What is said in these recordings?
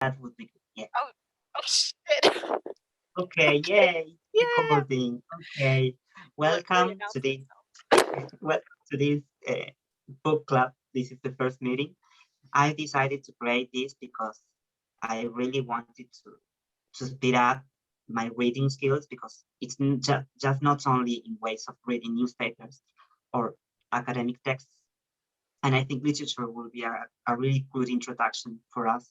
That would be good. Yeah. Oh shit. Okay. Okay. Yay. Yeah. Recording. Okay. Great Welcome to announcement. this. Welcome to this book club. This is the first meeting. I decided to create this because I really wanted to speed up my reading skills because it's just not only in ways of reading newspapers or academic texts. And I think literature will be a really good introduction for us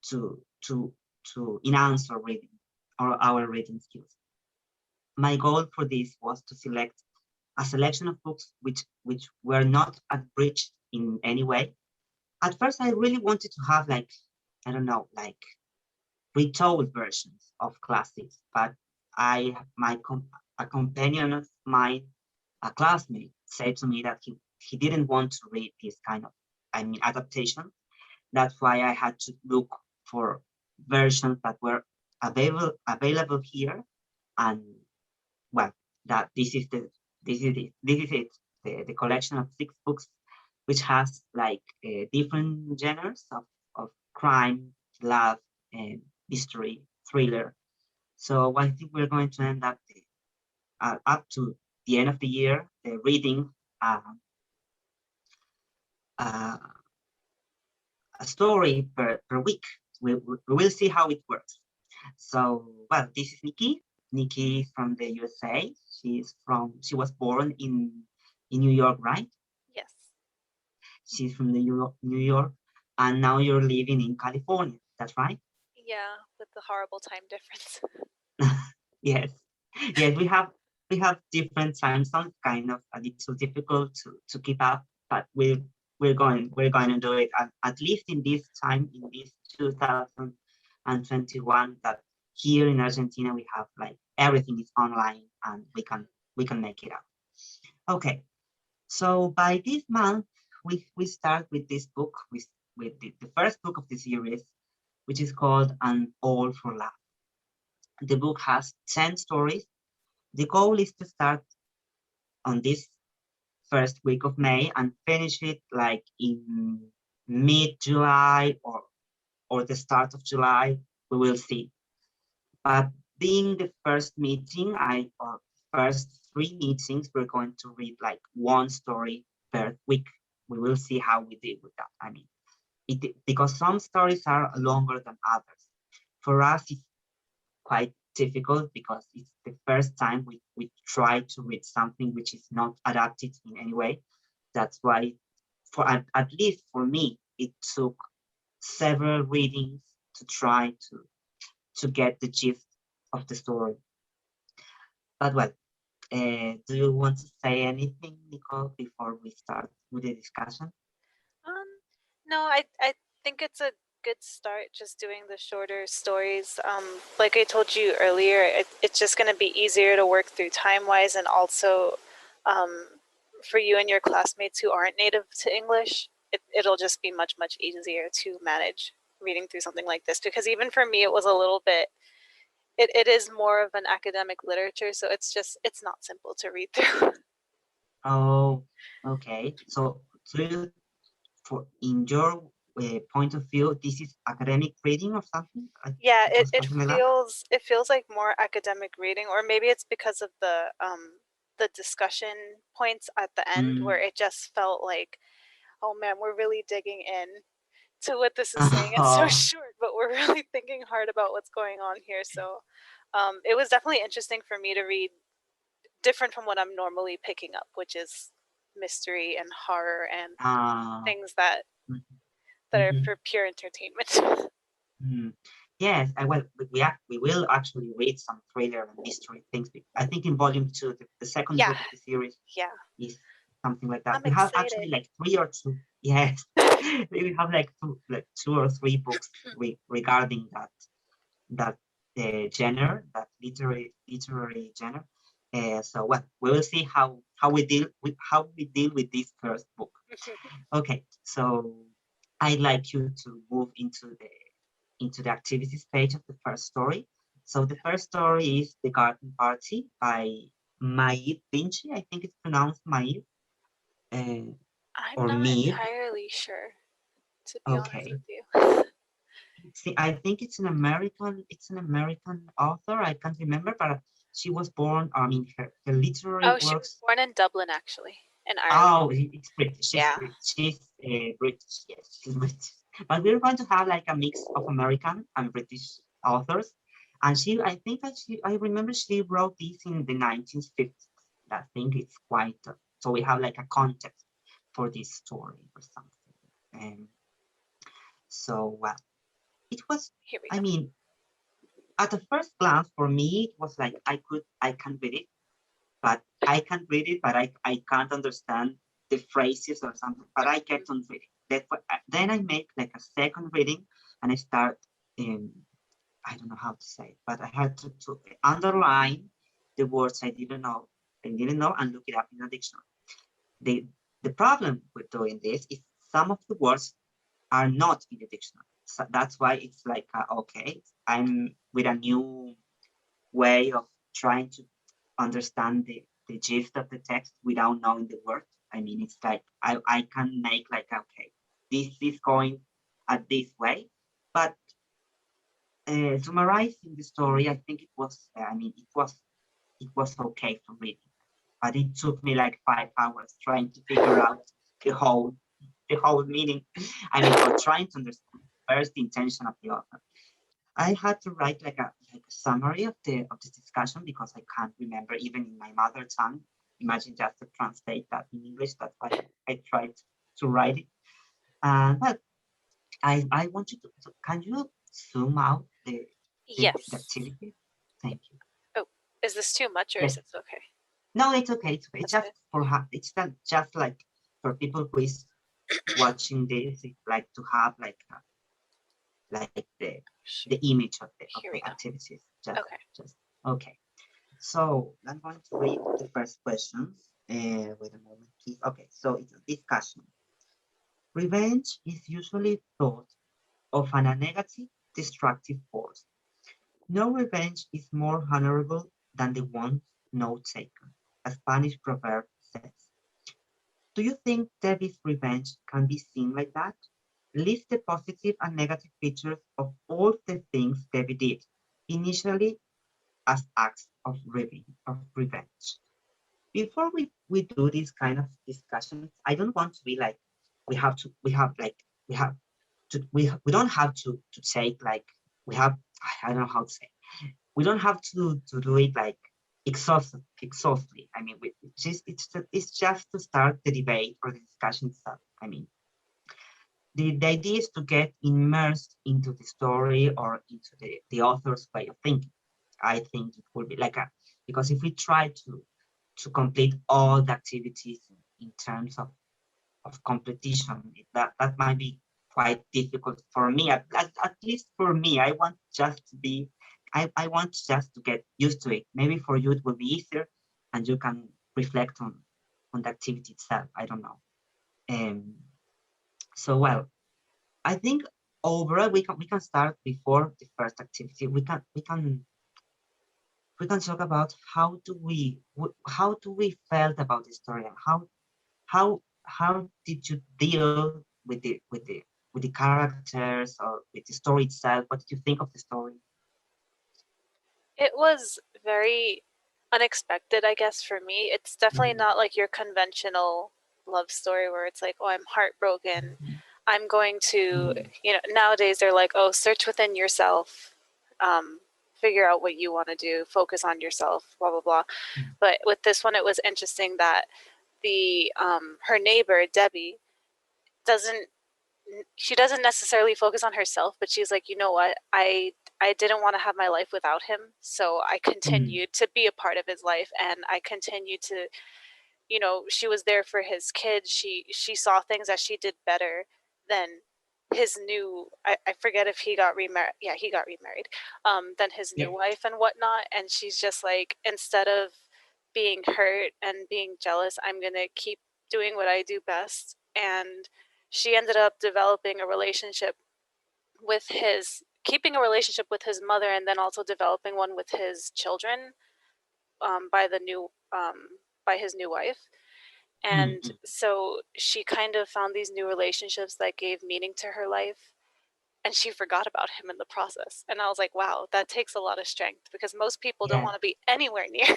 to to to enhance our reading or our reading skills. My goal for this was to select a selection of books which were not abridged in any way. At first, I really wanted to have like, I don't know, like retold versions of classics, but a companion of mine, a classmate, said to me that he didn't want to read this kind of, adaptation. That's why I had to look for versions that were available here, and well, that this is it. The collection of 6 books, which has like different genres of crime, love, and history, thriller. So I think we're going to end up to the end of the year reading uh, uh, a story per week. We will see how it works. So, well, this is Nikki. Nikki from the USA. She was born in New York, right? Yes. She's from the New York, and now you're living in California. That's right. Yeah, with the horrible time difference. Yes, yes. We have different time zones, kind of a little difficult to keep up, but we're going to do it at least in this time in this 2021 that here in Argentina we have like everything is online and we can make it up. Okay, so by this month we start with this book with the first book of the series, which is called An All for Love. The book has 10 stories. The goal is to start on this first week of May and finish it like in mid-July or the start of July. We will see. But being the first meeting, or first 3 meetings, we're going to read like one story per week. We will see how we deal with that. Because some stories are longer than others. For us, it's quite difficult because it's the first time we try to read something which is not adapted in any way. That's why, at least for me, it took several readings to try to get the gist of the story. But well, do you want to say anything, Nicole, before we start with the discussion? Um, no, I think it's a good start just doing the shorter stories. Like I told you earlier, it's just going to be easier to work through time wise, and also um, for you and your classmates who aren't native to English, it'll just be much easier to manage reading through something like this, because even for me it was a little bit, it is more of an academic literature, so it's not simple to read through. Oh, okay. So, in your point of view, this is academic reading or something, Yeah, or it something like that? feels like more academic reading, or maybe it's because of the discussion points at the end Mm. where it just felt like, oh man, we're really digging in to what this is saying. It's so short, but we're really thinking hard about what's going on here. So it was definitely interesting for me to read, different from what I'm normally picking up, which is mystery and horror and Ah, things that are mhm, for pure entertainment. mm. Yes, well, we will actually read some thriller and mystery things. I think in volume 2, the second Yeah, book of the series yeah, is something like that. I'm We have excited. actually like 3 or 2. Yes, we have like 2 or 3 books regarding that genre, that literary genre. So well, we will see how we deal with this first book. Okay, so I'd like you to move into the activities page of the first story. So the first story is The Garden Party by Maeve Binchy. I think it's pronounced Maeve, I'm or not Meave. entirely sure, to be honest with Okay. you. See, I think it's an American author. I can't remember, but she was born, I mean, her literary Oh, she was works. born in Dublin, actually, in Ireland. Oh, it's British. Yeah. She's British. Yes, she's British. But we're going to have like a mix of American and British authors. And I think that I remember she wrote this in the 1950s. I think it's quite, so we have like a context for this story or something. And so, it was, Here we I go. mean, at the first glance for me, it was like, I can read it, but I can't read it, but I can't understand the phrases or something, but I kept on reading. Then I make like a second reading and I start, I don't know how to say it, but I had to underline the words I didn't know and look it up in a dictionary. The, the problem with doing this is some of the words are not in the dictionary. So that's why it's like, okay, I'm with a new way of trying to understand the gist of the text without knowing the word. I mean, it's like I can make like, okay, this is going at this way, but summarizing the story, I think it was, it was okay for reading, but it took me like 5 hours trying to figure out the whole meaning. I mean, or trying to understand first the intention of the author. I had to write like a summary of the discussion because I can't remember even in my mother tongue. Imagine just to translate that in English. That's why I tried to write it. But I want you to can you zoom out the Yes. activity? Thank you. Oh, is this too much or is Yes. it okay? No, it's okay. It's okay. It's That's just good. for it's not just like for people who is watching this, it's like to have like Shoot. the image of Here the we go. activities. Okay. Just okay. So I'm going to read the first questions. Wait a moment, please. Okay, so it's a discussion. Revenge is usually thought of as a negative, destructive force. No revenge is more honorable than the one not taken, a Spanish proverb says. Do you think Debbie's revenge can be seen like that? List the positive and negative features of all the things Debbie did, initially as acts of revenge. Before we do this kind of discussions, I don't want to be like we have we don't have to take like we have I don't know how to say we don't have to do it like exhaustively. I mean, it's just to start the debate or the discussion itself. I mean, the idea is to get immersed into the story or into the author's way of thinking. I think it will be like a because if we try to complete all the activities in terms of competition, that might be quite difficult for me. At least for me, I want just to be, I want just to get used to it. Maybe for you it will be easier, and you can reflect on the activity itself. I don't know. Um, so well, I think overall we can start before the first activity. We can talk about how do we felt about the story and how did you deal with the characters or with the story itself? What did you think of the story? It was very unexpected, I guess, for me. It's definitely not like your conventional love story where it's like, oh, I'm heartbroken. I'm going to, nowadays they're like, oh, search within yourself, figure out what you want to do, focus on yourself, blah, blah, blah. But with this one, it was interesting that her neighbor, Debbie, doesn't she doesn't necessarily focus on herself, but she's like, you know what, I didn't want to have my life without him, so I continued to be a part of his life, and I continued to, she was there for his kids. She saw things that she did better than his new, I forget if he got remarried. Yeah, he got remarried. Than his new wife and whatnot. And she's just like, instead of being hurt and being jealous, I'm gonna keep doing what I do best. And she ended up developing a relationship with keeping a relationship with his mother, and then also developing one with his children, by the new by his new wife. And so she kind of found these new relationships that gave meaning to her life. and she forgot about him in the process. And I was like, wow, that takes a lot of strength, because most people don't Yeah. want to be anywhere near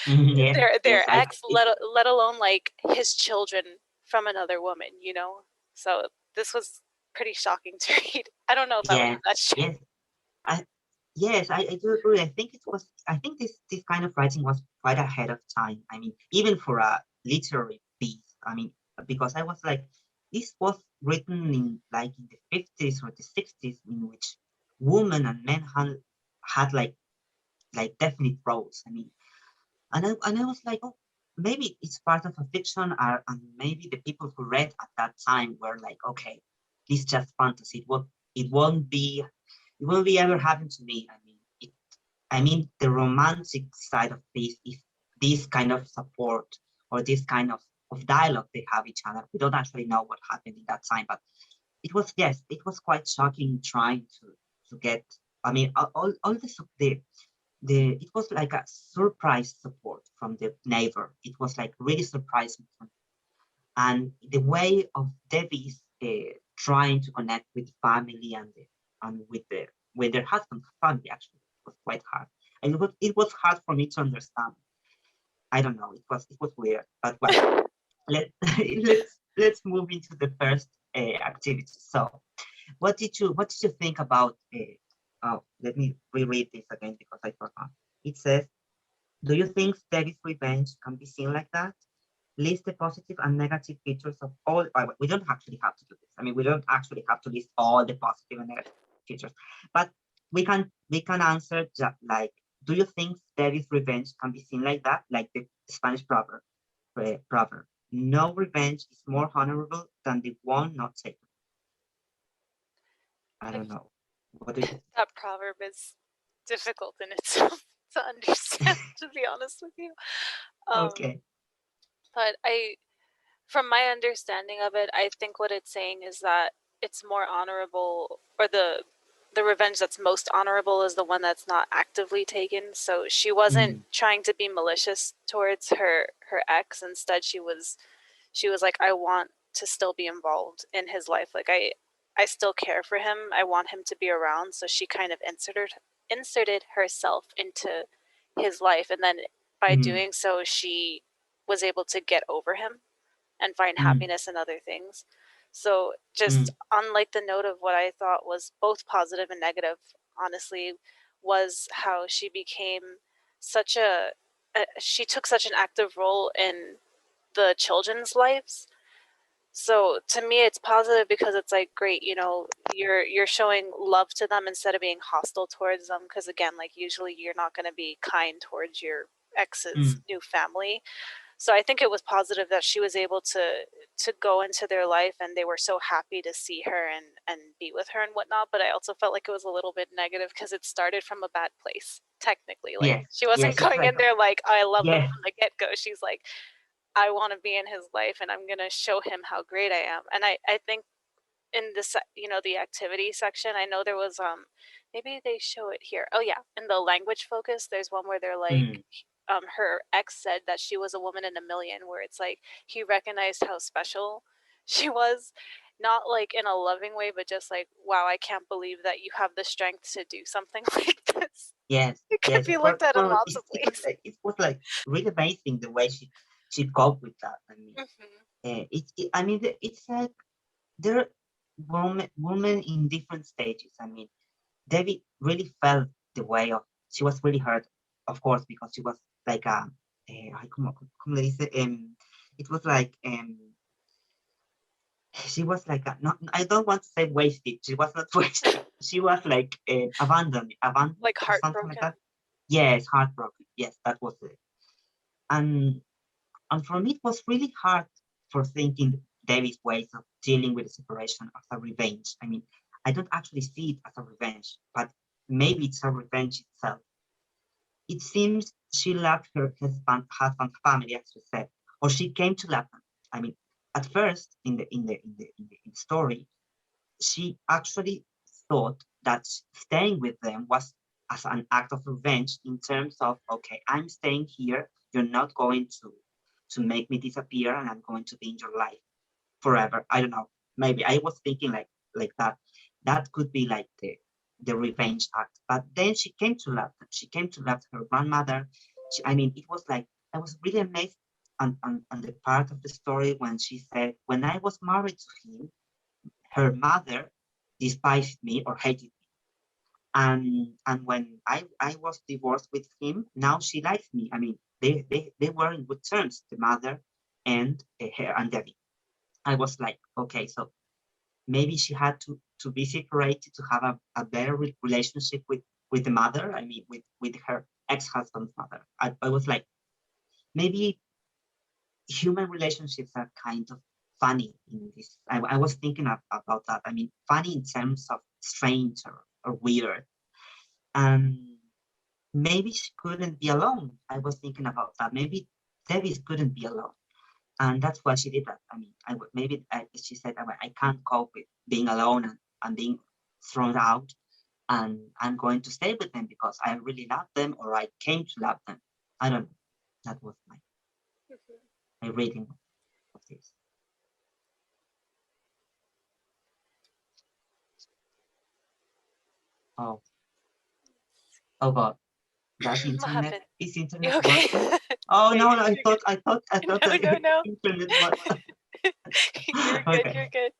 Yes, their yes, ex, let alone like his children from another woman, you know? So this was pretty shocking to read. I don't know if I would yeah, have that strength. yes. I yes, I do agree. I think this kind of writing was quite ahead of time. I mean, even for a literary piece. I mean, because I was like, this was written in like in the 50s or the 60s, in which women and men had like definite roles. I mean, and I was like, oh, maybe it's part of a fiction, and maybe the people who read at that time were like, okay, this is just fantasy. It won't be ever happen to me. I mean, the romantic side of this is this kind of support or this kind of dialogue they have each other. We don't actually know what happened in that time, but it was, yes, it was quite shocking trying to get. I mean, all the it was like a surprise support from the neighbor. It was like really surprising, and the way of Debbie's trying to connect with the family and with their husband's family actually was quite hard, and it was hard for me to understand. I don't know. It was weird, but well, let let's move into the first activity. So, what did you think about? Oh, let me reread this again because I forgot. It says, "Do you think Debbie's revenge can be seen like that? List the positive and negative features of all." We don't actually have to do this. I mean, we don't actually have to list all the positive and negative features, but we can answer like, do you think Debbie's revenge can be seen like that? Like the Spanish proverb, no revenge is more honorable than the one not taken. I don't know. What do you think? That proverb is difficult in itself to understand, to be honest with you. Okay. But from my understanding of it, I think what it's saying is that it's more honorable, or the revenge that's most honorable is the one that's not actively taken. So she wasn't trying to be malicious towards her ex. Instead, she was like, I want to still be involved in his life. Like I still care for him. I want him to be around. So she kind of inserted herself into his life, and then by doing so, she was able to get over him and find happiness in other things. So just on like the note of what I thought was both positive and negative, honestly, was how she became such she took such an active role in the children's lives. So to me, it's positive because it's like, great, you know, you're showing love to them instead of being hostile towards them. Because again, like usually you're not going to be kind towards your ex's new family. So I think it was positive that she was able to go into their life, and they were so happy to see her and be with her and whatnot. But I also felt like it was a little bit negative because it started from a bad place, technically. Like Yes. she wasn't Yes. It's going in like, there like, I love them yes. from the get-go. She's like, I want to be in his life, and I'm gonna show him how great I am. And I think in this, you know, the activity section, I know there was maybe they show it here. Oh yeah, in the language focus, there's one where they're like, her ex said that she was a woman in a million, where it's like he recognized how special she was, not like in a loving way, but just like, wow, I can't believe that you have the strength to do something like this. Yes, It could yes. be looked at in lots of ways. It was like really amazing the way she coped with that. I mean, I mean, it's like there are women in different stages. I mean, Debbie really felt the way of, she was really hurt, of course, because she was like ¿cómo le dice? It was like she was like no, I don't want to say wasted. She was not wasted. She was like abandoned, Like or something like heartbroken. that. Yes, heartbroken. Yes, that was it. And for me, it was really hard for thinking David's ways of dealing with the separation as a revenge. I mean, I don't actually see it as a revenge, but maybe it's a revenge itself. It seems she loved her husband's family, as you said, or she came to love them. I mean, at first in the story, she actually thought that staying with them was as an act of revenge, in terms of, okay, I'm staying here, you're not going to make me disappear, and I'm going to be in your life forever. I don't know, maybe I was thinking like that, that could be like the revenge act. But then she came to love them. She came to love her grandmother. I mean, it was like, I was really amazed on the part of the story when she said, when I was married to him, her mother despised me or hated me. And when I was divorced with him, now she likes me. I mean, they were in good terms, the mother and her and Debbie. I was like, okay, so maybe she had to be separated to have a better relationship with the mother. I mean, with her ex-husband's mother. I was like, maybe human relationships are kind of funny in this. I was thinking about that. I mean, funny in terms of strange or weird. And maybe she couldn't be alone. I was thinking about that. Maybe Debbie couldn't be alone. And that's why she did that. I mean, she said, I can't cope with being alone and being thrown out. And I'm going to stay with them because I really love them, or I came to love them. I don't know. That was my reading of this. Oh God. That's What internet. happened? Is You internet okay? working? Oh Yeah, no, you're I good. thought No, the no. internet was You're good. okay. You're good.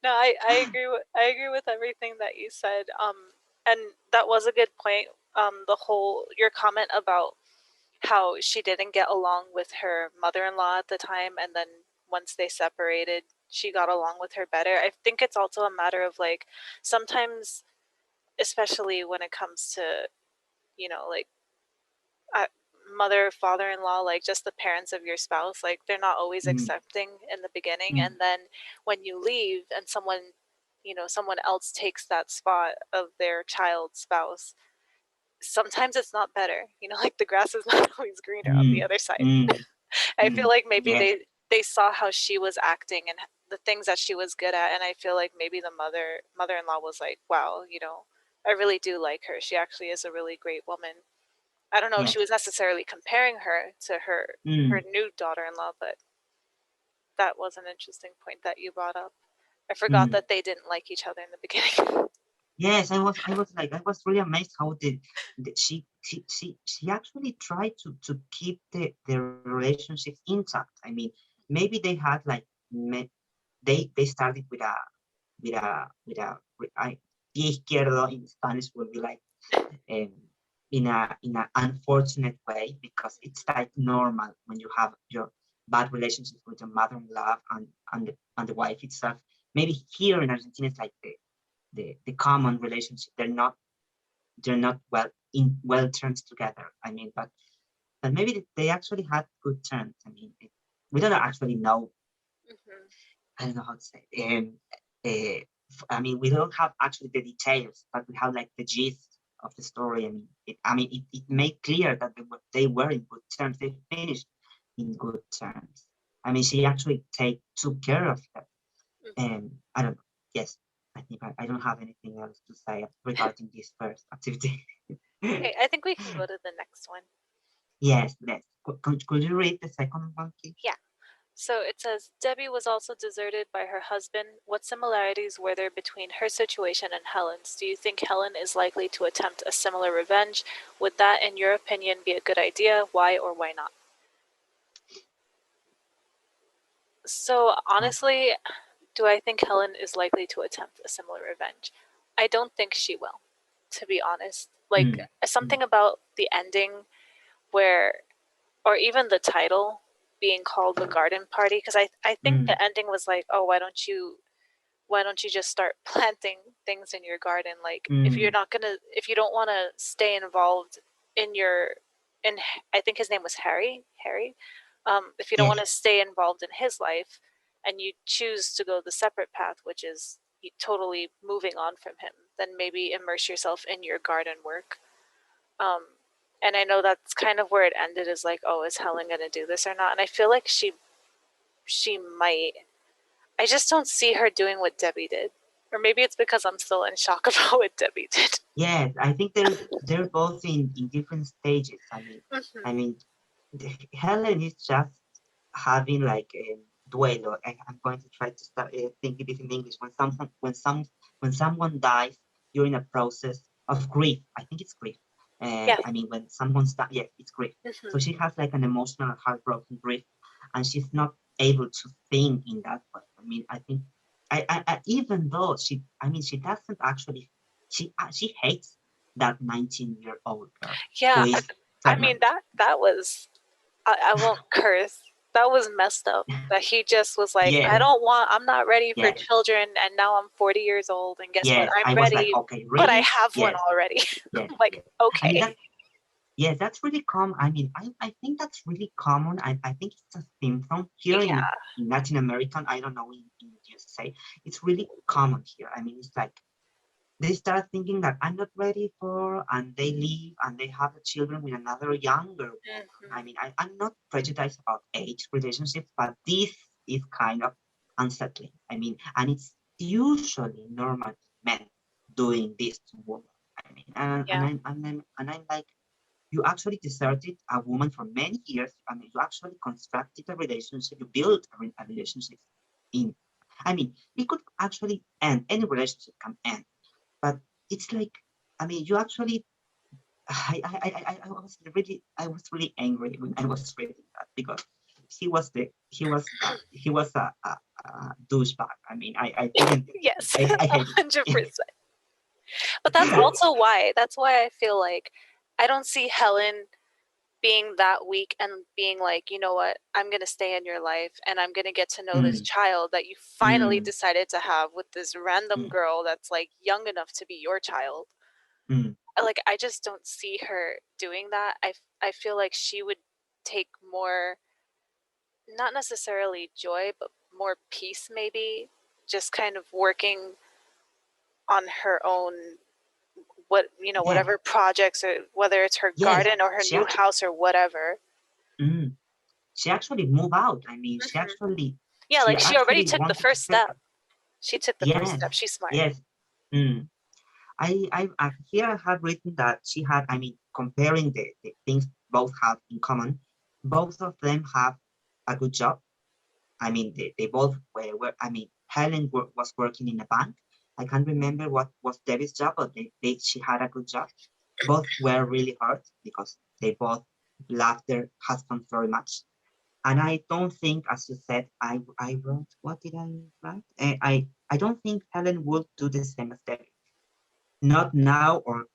No, I agree with everything that you said. And that was a good point. Your comment about how she didn't get along with her mother-in-law at the time, and then once they separated, she got along with her better. I think it's also a matter of like sometimes, especially when it comes to, you know, like uh, mother, father-in-law, like just the parents of your spouse, like they're not always Mm, accepting in the beginning, mm, and then when you leave and someone else takes that spot of their child's spouse, sometimes it's not better. Like the grass is not always greener on the mm, other side. mm, I feel like maybe yes, they saw how she was acting and the things that she was good at, and I feel like maybe the mother-in-law was like, wow, I really do like her. She actually is a really great woman. I don't know if she yes. was necessarily comparing her to her Mm, new daughter-in-law, but that was an interesting point that you brought up. I forgot mm. that they didn't like each other in the beginning. Yes, I was really amazed how she actually tried to keep the relationships intact. I mean, maybe they had like they started with a pie izquierdo in Spanish would be like um, in a unfortunate way, because it's like normal when you have your bad relationships with your mother-in-law and the wife itself. Maybe here in Argentina it's like the common relationship. They're not well terms together. I mean, but maybe they actually had good terms. I mean, we don't actually know. Mhm. I don't know how to say. I mean, we don't have actually the details, but we have like the gist of the story. It made clear that they were in good terms. They finished in good terms. I mean, she actually took care of her. And I don't know. Yes, I think I don't have anything else to say regarding this first activity. Okay, I think we can go to the next one. Yes, yes. Could you read the second one, please? Yeah. So it says, Debbie was also deserted by her husband. What similarities were there between her situation and Helen's? Do you think Helen is likely to attempt a similar revenge? Would that, in your opinion, be a good idea? Why or why not? So honestly, do I think Helen is likely to attempt a similar revenge? I don't think she will, to be honest. Like Mm, mm, something about the ending where, or even the title being called the garden party, because I think mm, the ending was like, oh, why don't you just start planting things in your garden? Like if mm, if you don't want to stay involved in in I think his name was Harry. If you don't want yes. to stay involved in his life and you choose to go the separate path, which is totally moving on from him, then maybe immerse yourself in your garden work. um, and I know that's kind of where it ended, is like, oh, is Helen gonna do this or not? And I feel like she might. I just don't see her doing what Debbie did. Or maybe it's because I'm still in shock about what Debbie did. Yes, I think they're both in different stages. I Mm-hmm. mean, Helen is just having like a duelo. I'm going to try to start thinking this in English. When when someone dies, you're in a process of grief. I think it's grief. Yeah. I mean, when someone's died, yeah, it's grief. So she has like an emotional, heartbroken grief, and she's not able to think in that way. I mean, I think, I even though she doesn't actually, she hates that 19-year-old girl who Yeah, is I mean pregnant. that was I won't curse. That was messed up. That he just was like, Yeah, I'm not ready for yeah, children, and now I'm 40 years old, and guess what? yes. I'm I was like, ready, okay, but I really? have one Yes, already. yes, I'm like, yes. I mean, okay. yes, that's really common. I mean, I think that's really common. I think it's a symptom here Yeah. in Latin American. I don't know in USA. It's really common here. I mean, it's like they start thinking that I'm not ready for, and they leave and they have the children with another younger woman. I mean, I'm not prejudiced about age relationships, but this is kind of unsettling. I mean, and it's usually normally men doing this to women. I mean, Yeah. and I'm like, you actually deserted a woman for many years. I mean, you actually constructed a relationship, you built a relationship in. I mean, it could actually end. Any relationship can end, but it's like, I mean, you actually. I was really angry when I was reading that because he was a douchebag. I mean, I didn't. Yes. I hated it. 100%. But that's also why. That's why I feel like I don't see Helen being that weak and being like, you know what, I'm going to stay in your life and I'm going to get to know this child that you finally Mm, decided to have with this random mm, girl that's like young enough to be your child. mm. Like, I just don't see her doing that. I feel like she would take more, not necessarily joy, but more peace maybe, just kind of working on her own, Yes, whatever projects, or whether it's her yes. garden or her She new actually, house or whatever. she actually moved out. I mean, Yeah, she like she already actually took the wanted to first settle. step. She took the first Yes, step. She's smart. yes. Mm. I here I have written that she had. I mean, comparing the things both have in common, both of them have a good job. I mean, they both were. I mean, Helen was working in a bank. I can't remember what was Debbie's job, but she had a good job. Both were really hurt because they both loved their husbands very much. And I don't think, as you said, I wrote, what did I write? I don't think Helen would do the same as Debbie. Not now or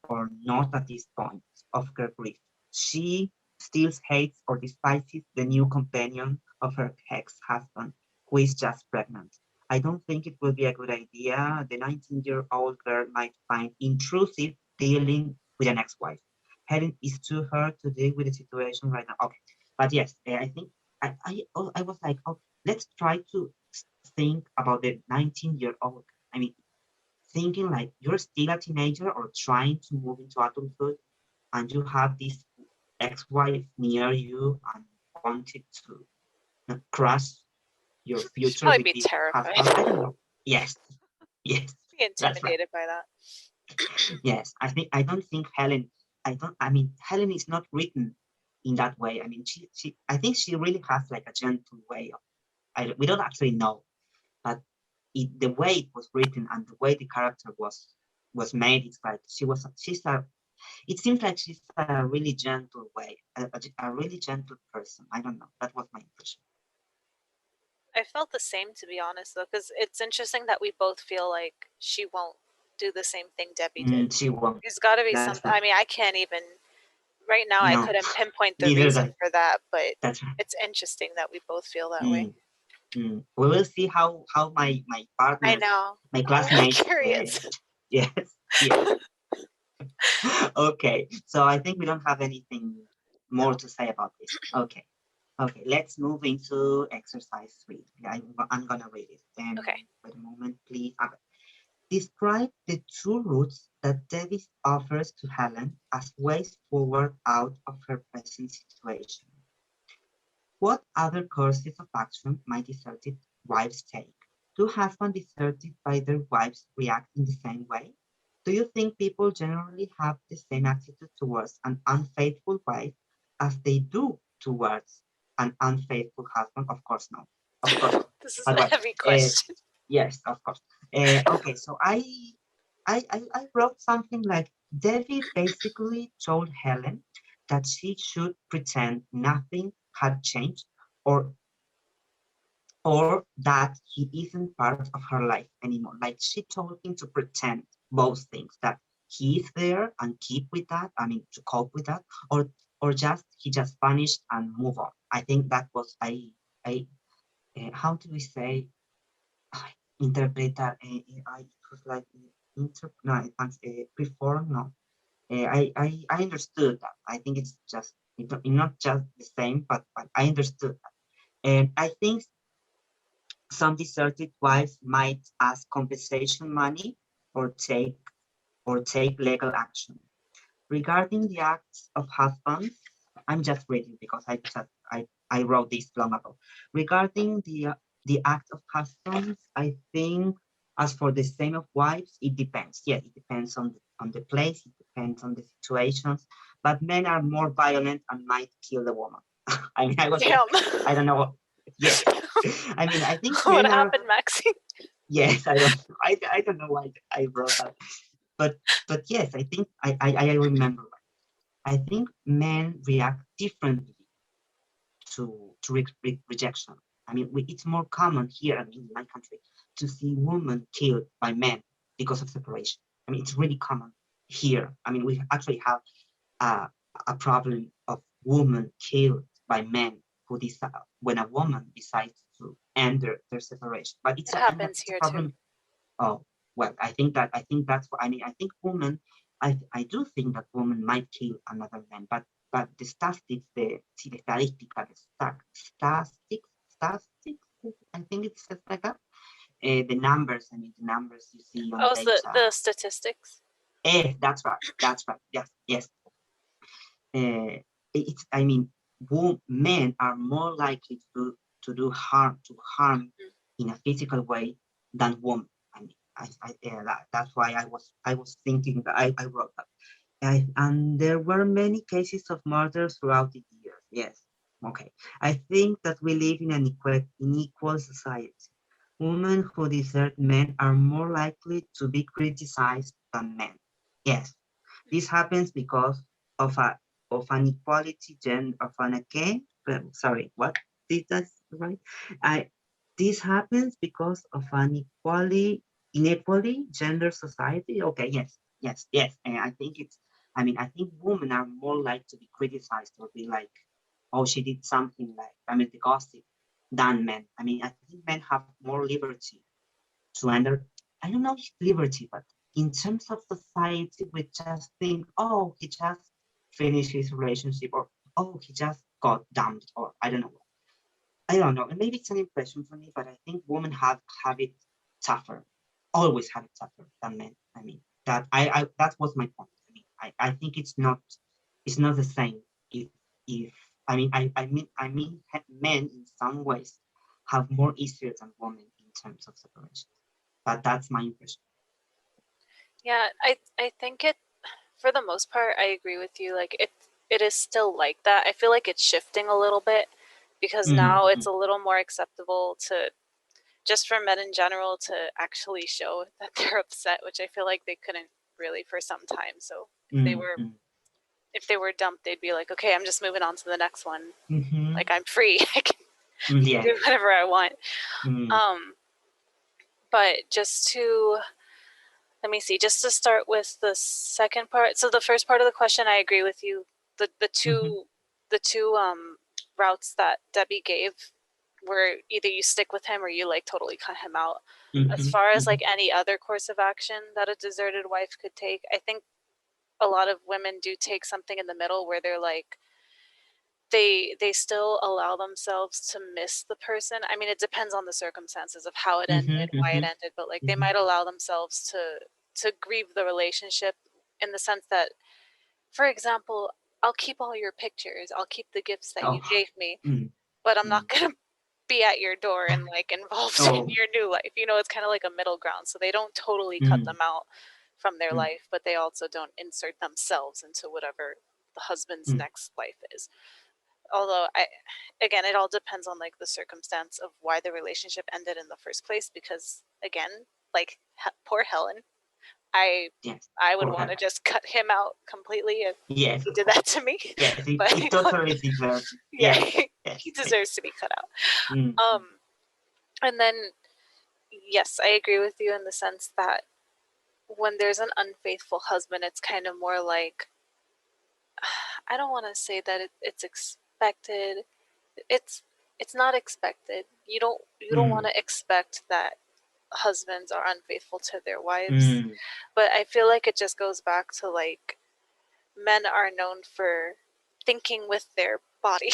not at this point of her grief. She still hates or despises the new companion of her ex-husband, who is just pregnant. I don't think it would be a good idea. The 19-year-old girl might find intrusive dealing with an ex-wife. Helen is too hurt to deal with the situation right now. Okay, but yes, I think I was like, oh, let's try to think about the 19-year-old. I mean, thinking like you're still a teenager or trying to move into adulthood, and you have this ex-wife near you and wanted to crush your She'd future probably with be this terrified. husband. I don't know. Yes, yes, Be that's right. intimidated by that. Yes, I don't think Helen. I mean, Helen is not written in that way. I mean, she. I think she really has like a gentle way of. We don't actually know, but the way it was written and the way the character was made, it's like she's a. It seems like she's a really gentle way, a really gentle person. I don't know. That was my impression. I felt the same, to be honest, though, because it's interesting that we both feel like she won't do the same thing Debbie did. She won't. There's got to be That's something. right. I mean, I can't even right now. I No, couldn't pinpoint the neither reason that. for that, but That's right. it's interesting that we both feel that way. Mm, We will see how my I partners, know. my I'm really classmates. curious. Yes, yes. Okay, so I think we don't have anything more No. to say about this. Okay, okay. Let's move into exercise 3. I'm gonna read it. Okay. Wait a moment, please. Okay. Describe the two routes that Davis offers to Helen as ways forward out of her present situation. What other courses of action might deserted wives take? Do husbands deserted by their wives react in the same way? Do you think people generally have the same attitude towards an unfaithful wife as they do towards an unfaithful husband? Of course, no. Of course not. This is But a what? heavy question. Yes, of course. Okay, so I wrote something like David basically told Helen that she should pretend nothing had changed, or that he isn't part of her life anymore. Like she told him to pretend both things, that he is there and keep with that, I mean, to cope with that, or just he just vanished and move on. I think that was I how do we say, I interpret that, it was like no, I can't perform, no. I understood that. I think it's just not just the same, but I understood that. And I think some deserted wives might ask compensation money or take legal action. Regarding the acts of husbands, I'm just reading because I wrote this long ago. Regarding the act of husbands, I think as for the same of wives, it depends. Yeah, it depends on the place, it depends on the situations. But men are more violent and might kill the woman. I mean, Damn. I don't know what. Yeah, I mean, I think What men are. happened, Maxi? Yes, I don't know why I wrote that, but yes, I think I remember. I think men react differently to rejection. I mean, it's more common here, I mean, in my country, to see women killed by men because of separation. I mean, it's really common here. I mean, we actually have a, a problem of women killed by men who decide when a woman decides to end their separation. But It happens it's a here too. problem. Oh, well, I think that's what I mean. I think women, I do think that women might kill another man, but the statistics, the estadística, statistics, I think it's says like that. The numbers, I mean, the numbers you see on Oh, it's data. the statistics. That's right. That's right. Yes, yes. It's, I mean, men are more likely to do harm in a physical way than women. I mean, that's why I was thinking that I wrote that. And there were many cases of murders throughout the years. Yes. Okay. I think that we live in an unequal society. Women who desert men are more likely to be criticized than men. Yes. This happens because of an equality gender of an again. Sorry, what did that right? I This happens because of an inequally gender society. Okay, yes, yes, yes. And I think it's. I mean, I think women are more like to be criticized or be like, oh, she did something like, I mean, the gossip than men. I mean, I think men have more liberty to enter. I don't know if liberty, but in terms of society, we just think, oh, he just finished his relationship, or oh, he just got dumped, or I don't know. I don't know. And maybe it's an impression for me, but I think women have it tougher, always have it tougher than men. I mean, that was my point. I mean, I think it's not the same. If I mean men in some ways have more easier than women in terms of separation. But that's my impression. Yeah, I think it, for the most part, I agree with you. Like it is still like that. I feel like it's shifting a little bit because now it's a little more acceptable to, just for men in general, to actually show that they're upset, which I feel like they couldn't really for some time. So if they were dumped, they'd be like, okay, I'm just moving on to the next one. Like I'm free. I can Yeah. do whatever I want. But just to, let me see, just to start with the second part. So the first part of the question, I agree with you. The two routes that Debbie gave were either you stick with him or you like totally cut him out. As far as like any other course of action that a deserted wife could take, I think a lot of women do take something in the middle where they're like, they still allow themselves to miss the person. I mean, it depends on the circumstances of how it ended, why it ended, but like they might allow themselves to grieve the relationship in the sense that, for example, I'll keep all your pictures, I'll keep the gifts that you gave me, but I'm not gonna be at your door and like involved in your new life. You know, it's kind of like a middle ground. So they don't totally cut them out from their life, but they also don't insert themselves into whatever the husband's next life is. Although again, it all depends on like the circumstance of why the relationship ended in the first place, because again, like poor Helen. I would want to just cut him out completely if he did that to me. Yes, but he totally deserves. yeah, Yes. he deserves to be cut out. Mm. And then yes, I agree with you in the sense that when there's an unfaithful husband, it's kind of more like, I don't want to say that it's expected. It's not expected. You don't want to expect that husbands are unfaithful to their wives. But I feel like it just goes back to like, men are known for thinking with their body.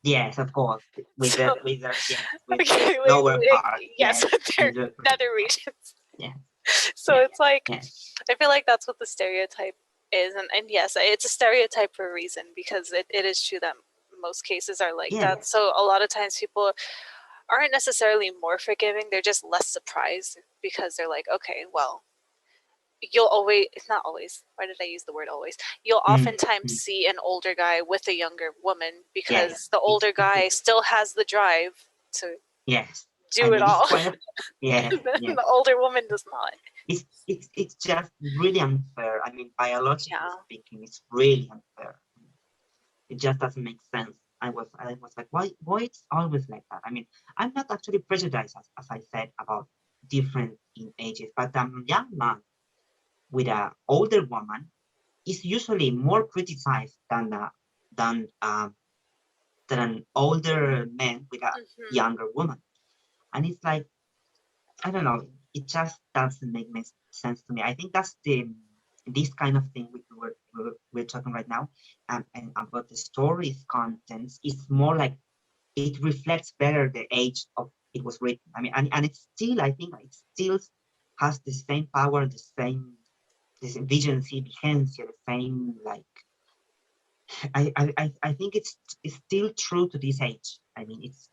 Yes, of course. With So- their lower part. Yes, with their nether regions. Yeah. So it's like, I feel like that's what the stereotype is. And yes, it's a stereotype for a reason, because it is true that most cases are like that. So a lot of times people aren't necessarily more forgiving, they're just less surprised, because they're like, okay, well, you'll always, not always, why did I use the word always? You'll oftentimes see an older guy with a younger woman, because the older guy still has the drive to do it all. The older woman does not. It's just really unfair. I mean, biologically speaking, it's really unfair. It just doesn't make sense. I was like, why it's always like that? I mean, I'm not actually prejudiced, as I said, about different in ages, but a young man with an older woman is usually more criticized than an older man with a younger woman. And it's like, I don't know, it just doesn't make sense to me. I think that's this kind of thing we're talking right now, and about the story's contents is more like it reflects better the age of it was written. I mean, and it's still, I think it still has the same power, the same vigency, the same, like, I think it's still true to this age. I mean, it's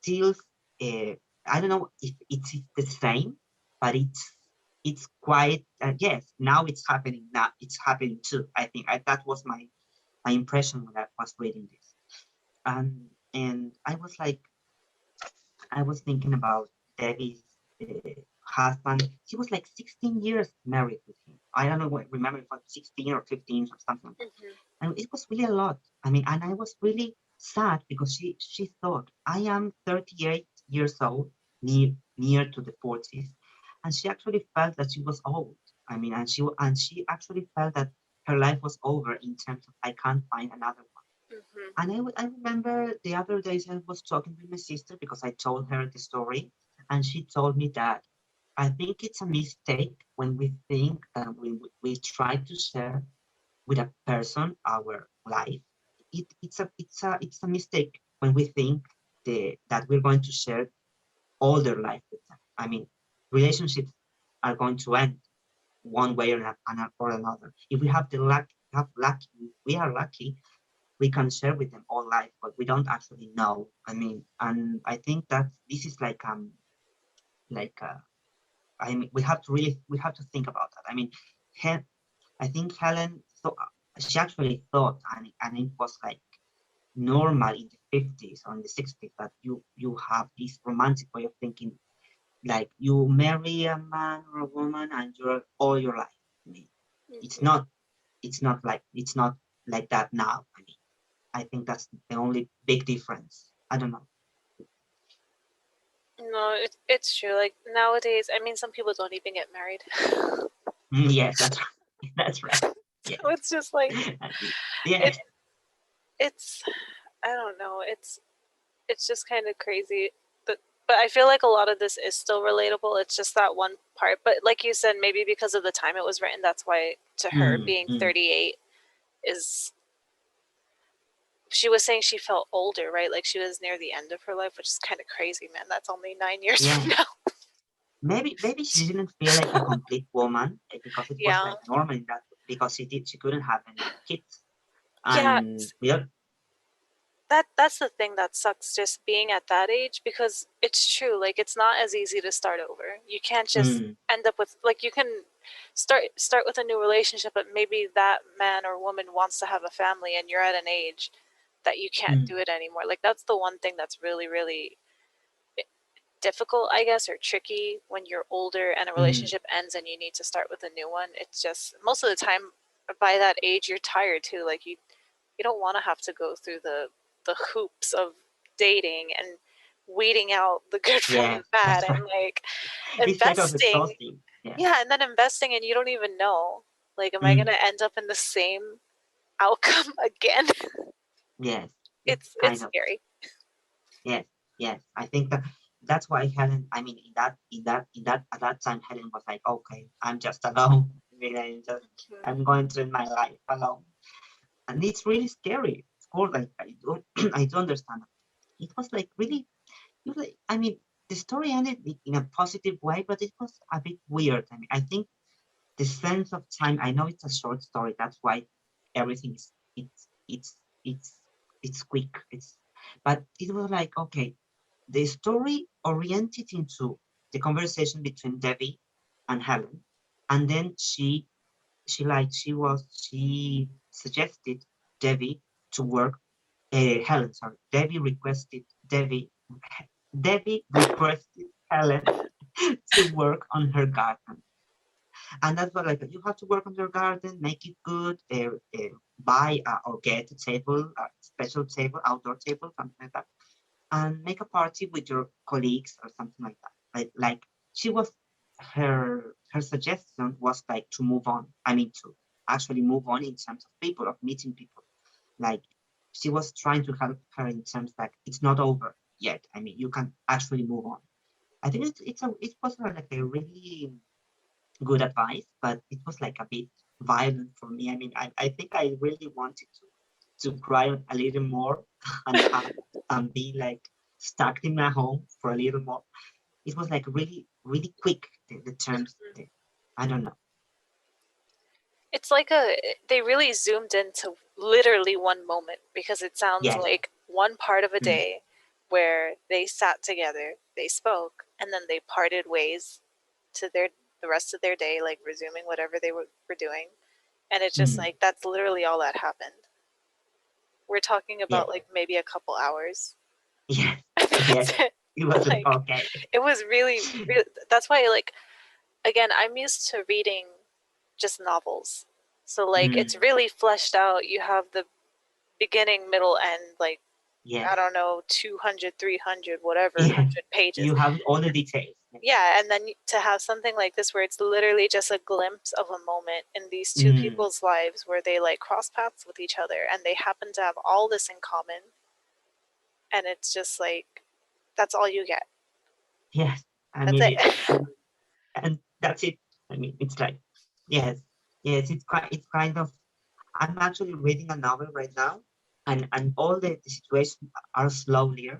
still, I don't know if it's the same, but it's quite, yes, now it's happening. Now it's happening too. I think that was my impression when I was reading this. And I was like, I was thinking about Debbie's husband. He was like 16 years married with him. I don't know, remember if it was 16 or 15 or something. And it was really a lot. I mean, and I was really sad because she thought, I am 38 years old, near to the 40s, and she actually felt that she was old. I mean, and she actually felt that her life was over in terms of, I can't find another one. And I remember the other days I was talking with my sister because I told her the story, and she told me that I think it's a mistake when we think that we try to share with a person our life. It's a mistake when we think that we're going to share all their life with them. I mean, relationships are going to end one way or another. If we have we are lucky, we can share with them all life, but we don't actually know. I mean, and I think that this is like I mean, we have to think about that. I mean, I think Helen thought, she actually thought, and it was like normal in the 50s or in the 60s, that you have this romantic way of thinking, like you marry a man or a woman and you're all your life. I mean, it's not like that now. I mean, I think that's the only big difference. I don't know. No, it's true. Like nowadays, I mean, some people don't even get married. Yes, that's right. That's right. Yeah. So it's just like, yeah. It's I don't know. It's just kind of crazy. But I feel like a lot of this is still relatable. It's just that one part. But like you said, maybe because of the time it was written, that's why to her being 38 is. She was saying she felt older, right? Like she was near the end of her life, which is kind of crazy, man. That's only 9 years from now. Maybe she didn't feel like a complete woman because it was like normal that because she couldn't have any kids. And that's the thing that sucks, just being at that age, because it's true, like it's not as easy to start over. You can't just end up with, like, you can start with a new relationship, but maybe that man or woman wants to have a family and you're at an age that you can't do it anymore. Like that's the one thing that's really, really, difficult, I guess, or tricky when you're older and a relationship ends and you need to start with a new one. It's just most of the time by that age you're tired too. Like you don't want to have to go through the hoops of dating and weeding out the good from Yeah, the bad that's and right. like It's kind of investing. exhausting. Yeah. Yeah, and then investing and you don't even know. Like, am I Mm, gonna end up in the same outcome again? yes, It's kind of. scary. Yes, yes. I think that's why Helen. I mean, in that at that time, Helen was like, okay, I'm just alone. I mean, I'm going through my life alone, and it's really scary. Of course, like I do, I do understand. It was like really, it was like, I mean, the story ended in a positive way, but it was a bit weird. I mean, I think the sense of time. I know it's a short story. That's why everything is it's it's quick. But it was like, okay, the story oriented into the conversation between Debbie and Helen, and then she suggested Debbie to work. Helen, sorry, Debbie requested Helen to work on her garden, and that's what, like, you have to work on your garden, make it good, buy or get a table, a special table, outdoor table, something like that, and make a party with your colleagues or something like that. Like she was, her suggestion was like to move on. I mean, to actually move on in terms of people, of meeting people. Like she was trying to help her in terms like it's not over yet. I mean, you can actually move on. I think it was like a really good advice, but it was like a bit violent for me. I mean, I think I really wanted to cry a little more and be like stuck in my home for a little more. It was like really, really quick, the terms. I don't know. It's like they really zoomed into literally one moment because it sounds Yes. like one part of a Mm. day where they sat together, they spoke, and then they parted ways to the rest of their day, like resuming whatever they were doing. And it's just like that's literally all that happened. We're talking Yes. about like maybe a couple hours. Yes. That's Yes. it. It was Like okay. it was really, really. That's why, like, again, I'm used to reading just novels. So like it's really fleshed out. You have the beginning, middle, end, like Yes. I don't know, 200, 300, whatever, Yes. 100 pages. You have all the details. Yeah, and then to have something like this where it's literally just a glimpse of a moment in these two people's lives where they like cross paths with each other and they happen to have all this in common. And it's just like that's all you get. Yes. I That's mean, it. and that's it. I mean, it's like, yes, yes, it's kind of. I'm actually reading a novel right now, and all the situations are slowly,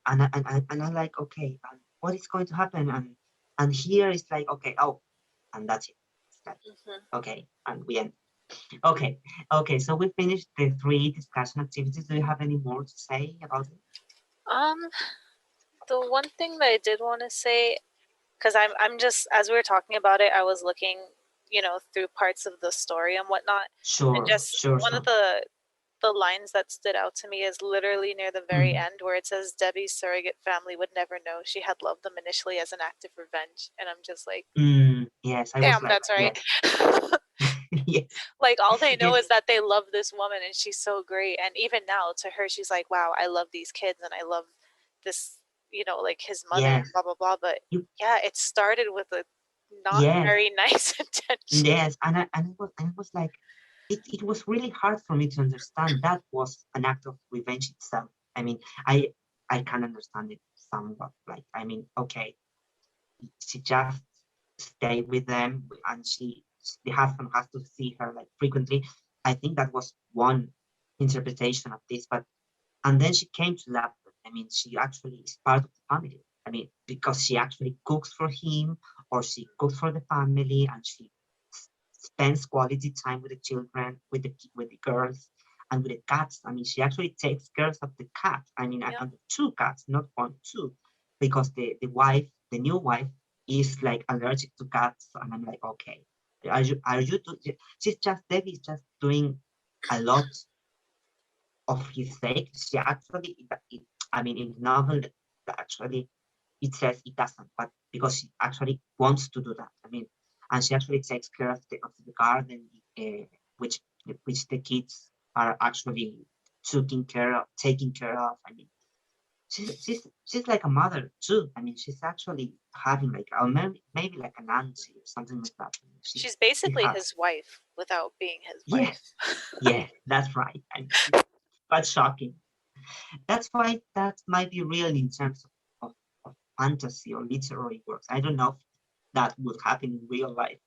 and I'm like, okay, what is going to happen? And here it's like, okay, oh, and that's it. It's like, okay, and we end. Okay, okay, so we finished the 3 discussion activities. Do you have any more to say about it? The one thing that I did want to say, because I'm just as we were talking about it, I was looking, through parts of the story and whatnot, and Sure, just sure, one of sure. the lines that stood out to me is literally near the very end where it says Debbie's surrogate family would never know she had loved them initially as an act of revenge, and I'm just like, Yes, I was damn, like, that's right. yes, yes, Like all they know yes, is that they love this woman and she's so great, and even now to her she's like, wow, I love these kids and I love this, like his mother, yes, blah blah blah. But you, yeah, it started with a not yes, very nice intention. yes, and it was like, it was really hard for me to understand that was an act of revenge itself. I mean, I can understand it somewhat. Like, I mean, okay, she just stay with them, and the husband has to see her like frequently. I think that was one interpretation of this, but and then she came to that. I mean, she actually is part of the family. I mean, because she actually cooks for him, or she cooks for the family, and she spends quality time with the children, with the girls, and with the cats. I mean, she actually takes care of the cat. I mean, Yeah. and the 2 cats, not 1, 2, because the new wife, is like allergic to cats, and I'm like, okay, are you? Debbie's just doing a lot of his sake. She actually, I mean, in the novel, actually, it says it doesn't, but because she actually wants to do that. I mean, and she actually takes care of the garden, which the kids are actually taking care of. I mean, she's like a mother too. I mean, she's actually having like maybe like an auntie or something like that. I mean, She's basically his wife without being his wife. Yeah, that's right. I mean, it's quite shocking. That's why that might be real in terms of fantasy or literary works. I don't know if that would happen in real life.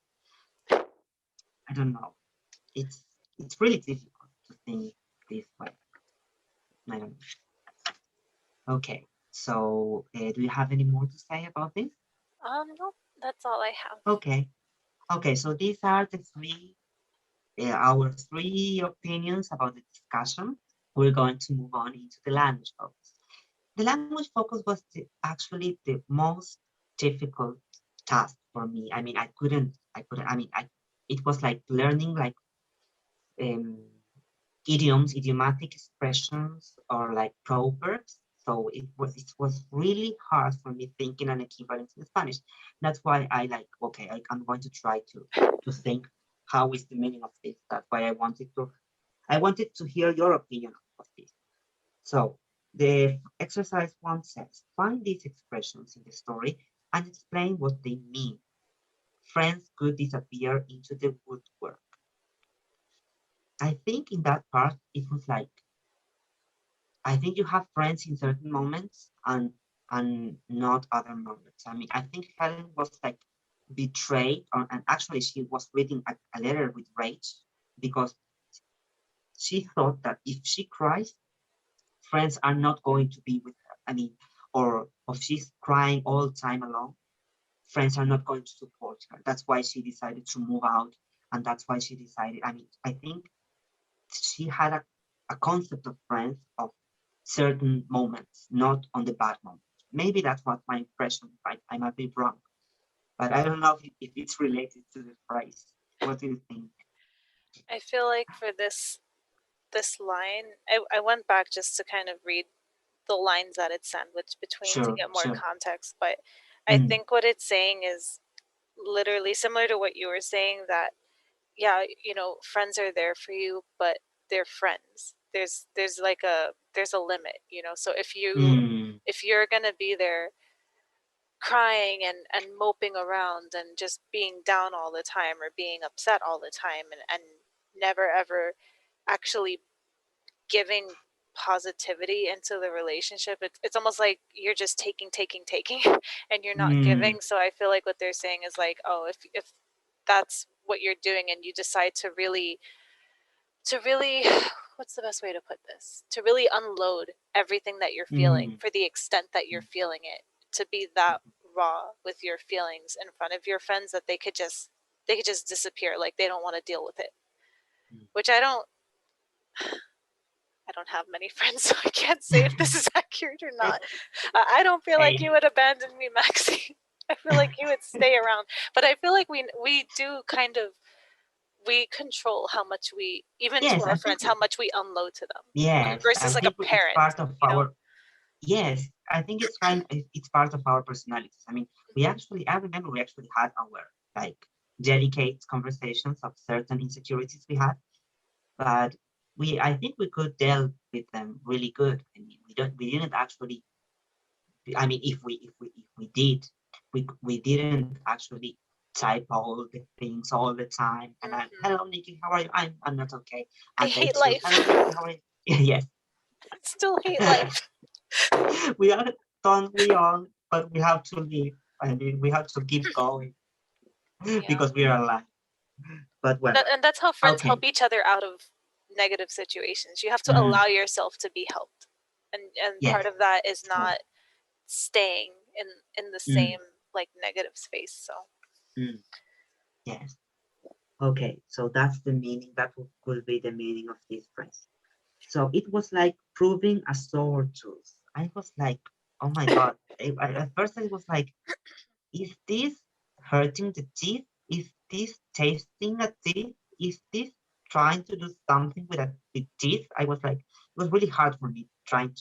I don't know. It's really difficult to think this way. I don't know. Okay, so do you have any more to say about this? No, that's all I have. Okay, so these are the our three opinions about the discussion. We're going to move on into the language focus. The language focus was actually the most difficult task for me. I mean, it was like learning like idiomatic expressions or like proverbs. So it was really hard for me thinking an equivalent in Spanish. That's why I'm going to try to think how is the meaning of this. That's why I wanted to hear your opinion of this. So the exercise 1 says, find these expressions in the story and explain what they mean. Friends could disappear into the woodwork. I think in that part, it was like, I think you have friends in certain moments and not other moments. I mean, I think Helen was like betrayed, and actually she was reading a letter with rage because she thought that if she cries, friends are not going to be with her. I mean, or if she's crying all the time alone, friends are not going to support her. That's why she decided to move out, and that's why she decided. I mean, I think she had a concept of friends of certain moments, not on the bad moments. Maybe that's what my impression. I might be wrong, but I don't know if it's related to the phrase. What do you think? I feel like for this line, I went back just to kind of read the lines that it's sandwiched between to get more context, but I think what it's saying is literally similar to what you were saying, that yeah, you know, friends are there for you, but they're friends. There's a limit, you know. So if you're gonna be there crying and moping around and just being down all the time or being upset all the time and never ever actually giving positivity into the relationship, it's almost like you're just taking and you're not giving. So I feel like what they're saying is like, oh, if that's what you're doing and you decide to really what's the best way to put this, to really unload everything that you're feeling for the extent that you're feeling it, to be that raw with your feelings in front of your friends, that they could just disappear, like they don't want to deal with it. Which I don't have many friends, so I can't say if this is accurate or not. I don't feel like you would abandon me, Maxi. I feel like you would stay around, but I feel like we do kind of, we control how much we, even to our friends, how much we unload to them. Yes, versus like a parent. It's part of our. Yes, I think it's fine. It's part of our personalities. I mean, I remember we actually had our like delicate conversations of certain insecurities we had, but I think we could deal with them really good. I mean, we didn't actually. I mean, if we did, we didn't actually type all the things all the time. And hello, Nikki, how are you? I'm not okay. And I hate life. Hello, Nikki, how are you? Yes. I still hate life. We are done, but we have to live. I mean, we have to keep going because we are alive. But well, and that's how friends help each other out of negative situations. You have to allow yourself to be helped, and part of that is not staying in the same like negative space. So yes, okay, so that's the meaning. That could be the meaning of this phrase. So it was like proving a sore tooth. I was like, oh my god. At first I was like, is this hurting the teeth? Is this tasting a teeth? Is this trying to do something with teeth? I was like, it was really hard for me trying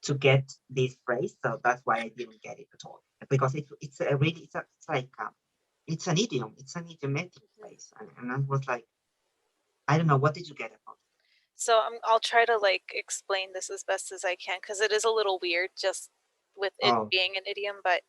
to get this phrase, so that's why I didn't get it at all. Because it's a really it's like it's an idiom. It's an idiomatic phrase, and I was like, I don't know. What did you get about it? So I'll try to like explain this as best as I can because it is a little weird just with it Oh, being an idiom. But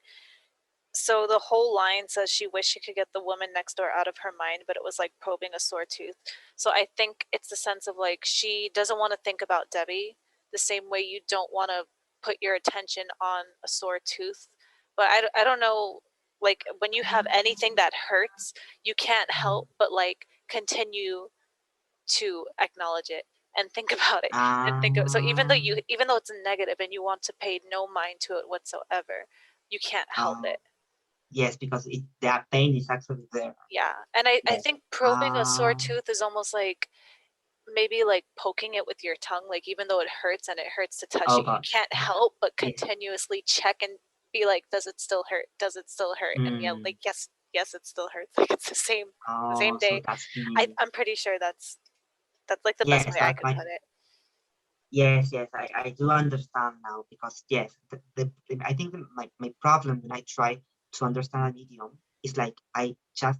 so the whole line says she wished she could get the woman next door out of her mind, but it was like probing a sore tooth. So I think it's the sense of like she doesn't want to think about Debbie the same way you don't want to put your attention on a sore tooth. But I don't know, like when you have anything that hurts, you can't help but like continue to acknowledge it and think about it and think of, so even though it's negative and you want to pay no mind to it whatsoever, you can't help it. Yes, because that pain is actually there. Yeah. And I Yes. think probing a sore tooth is almost like maybe like poking it with your tongue, like even though it hurts and it hurts to touch it, you can't help but continuously check and be like, does it still hurt? Does it still hurt? And yeah, like yes, it still hurts. Like it's the same day. So I'm pretty sure that's like the best way I could put it. Yes, I do understand now, because yes, I think my problem when I try to understand an idiom is like I just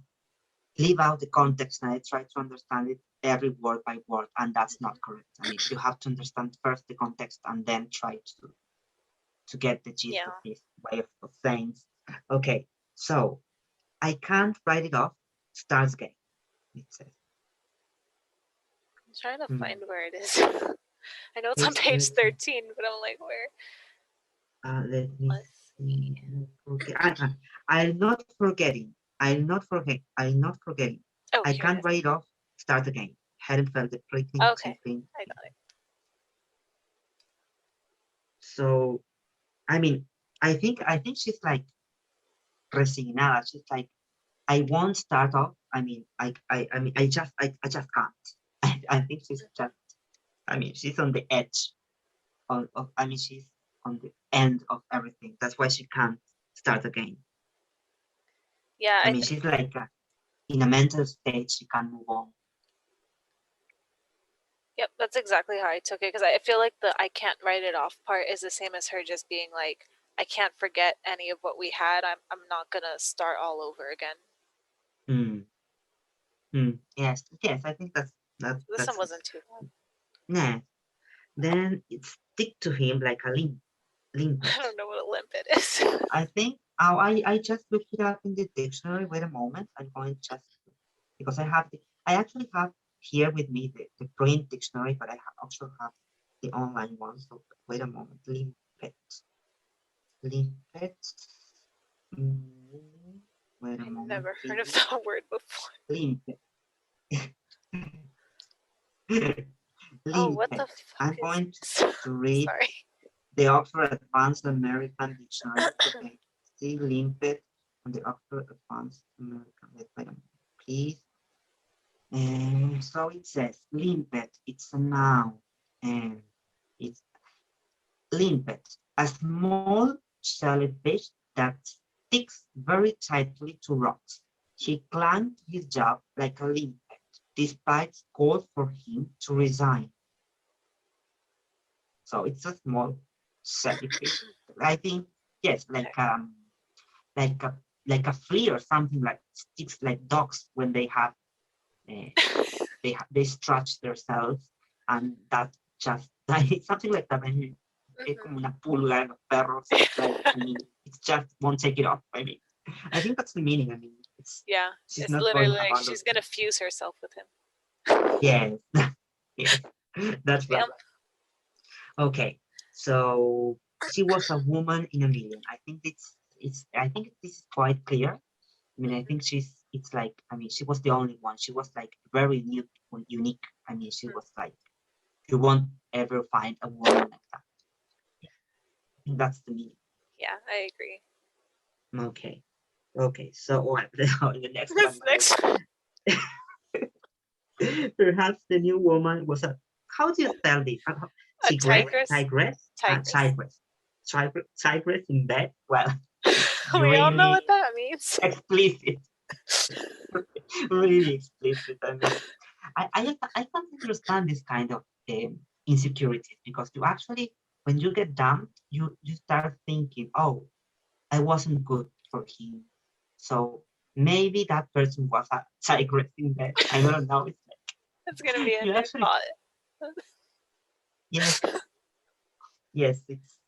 leave out the context and I try to understand it every word by word, and that's not correct. I mean, you have to understand first the context and then try to get the gist of this way of things. Okay, so I can't write it off. Starts game, it says. I'm trying to find where it is. I know it's on page 13, but I'm like, where? Let me see. Okay. I'm not forgetting. I'll not forgetting. Oh, I can't write it off. Start again. Hadn't felt the pricking. Okay, I got it. So, I mean, I think she's like resignada. She's like, I won't start off. I mean, I just can't. I think she's just. I mean, she's on the edge of. I mean, she's on the end of everything. That's why she can't start again. Yeah, I mean, she's like in a mental state. She can't move on. Yep, that's exactly how I took it, because I feel like the I can't write it off part is the same as her just being like, I can't forget any of what we had. I'm not gonna start all over again. Yes, I think that's this one wasn't too bad. Nah. Then it stick to him like a limp. I don't know what a limpet is. I think I just looked it up in the dictionary. Wait a moment. I'm going just because I actually have here with me the print dictionary, but I also have the online one. So wait a moment. Limpet. Wait a moment. Never heard of that word before. Limpet. Oh, what the fuck? I'm going to read the Oxford Advanced American Dictionary. Okay. See limpet on the Oxford Advanced American. Wait a moment, please. And so it says limpet. It's a noun, and it's limpet, a small shelled fish that sticks very tightly to rocks. He clung to his job like a limpet, despite calls for him to resign. So it's a small shelled fish. I think yes, like a flea or something, like sticks, like dogs when they have they stretch themselves, and that just something like that. I mean, como una pulga en los perros. It's like, I mean, it just won't take it off. I mean, I think that's the meaning. I mean, she's it's not literally like she's gonna fuse herself with him. Yes, yes, that's right. Okay, so she was a woman in a million. I think I think this is quite clear. I mean, I think it's like, I mean, she was the only one. She was like very unique. I mean, she was like, you won't ever find a woman like that. I think that's the meaning. Yeah, I agree. Okay. So the next one. Perhaps the new woman was how do you spell this? Tigress in bed. Well, we all know what that means. Explicit. Really explicit. I mean, I can't understand this kind of insecurities, because you actually when you get dumped, you start thinking, oh, I wasn't good for him. So maybe that person was a tigress in bed. I don't know. It's It's gonna be a you new actually, thought. yes, yes, it's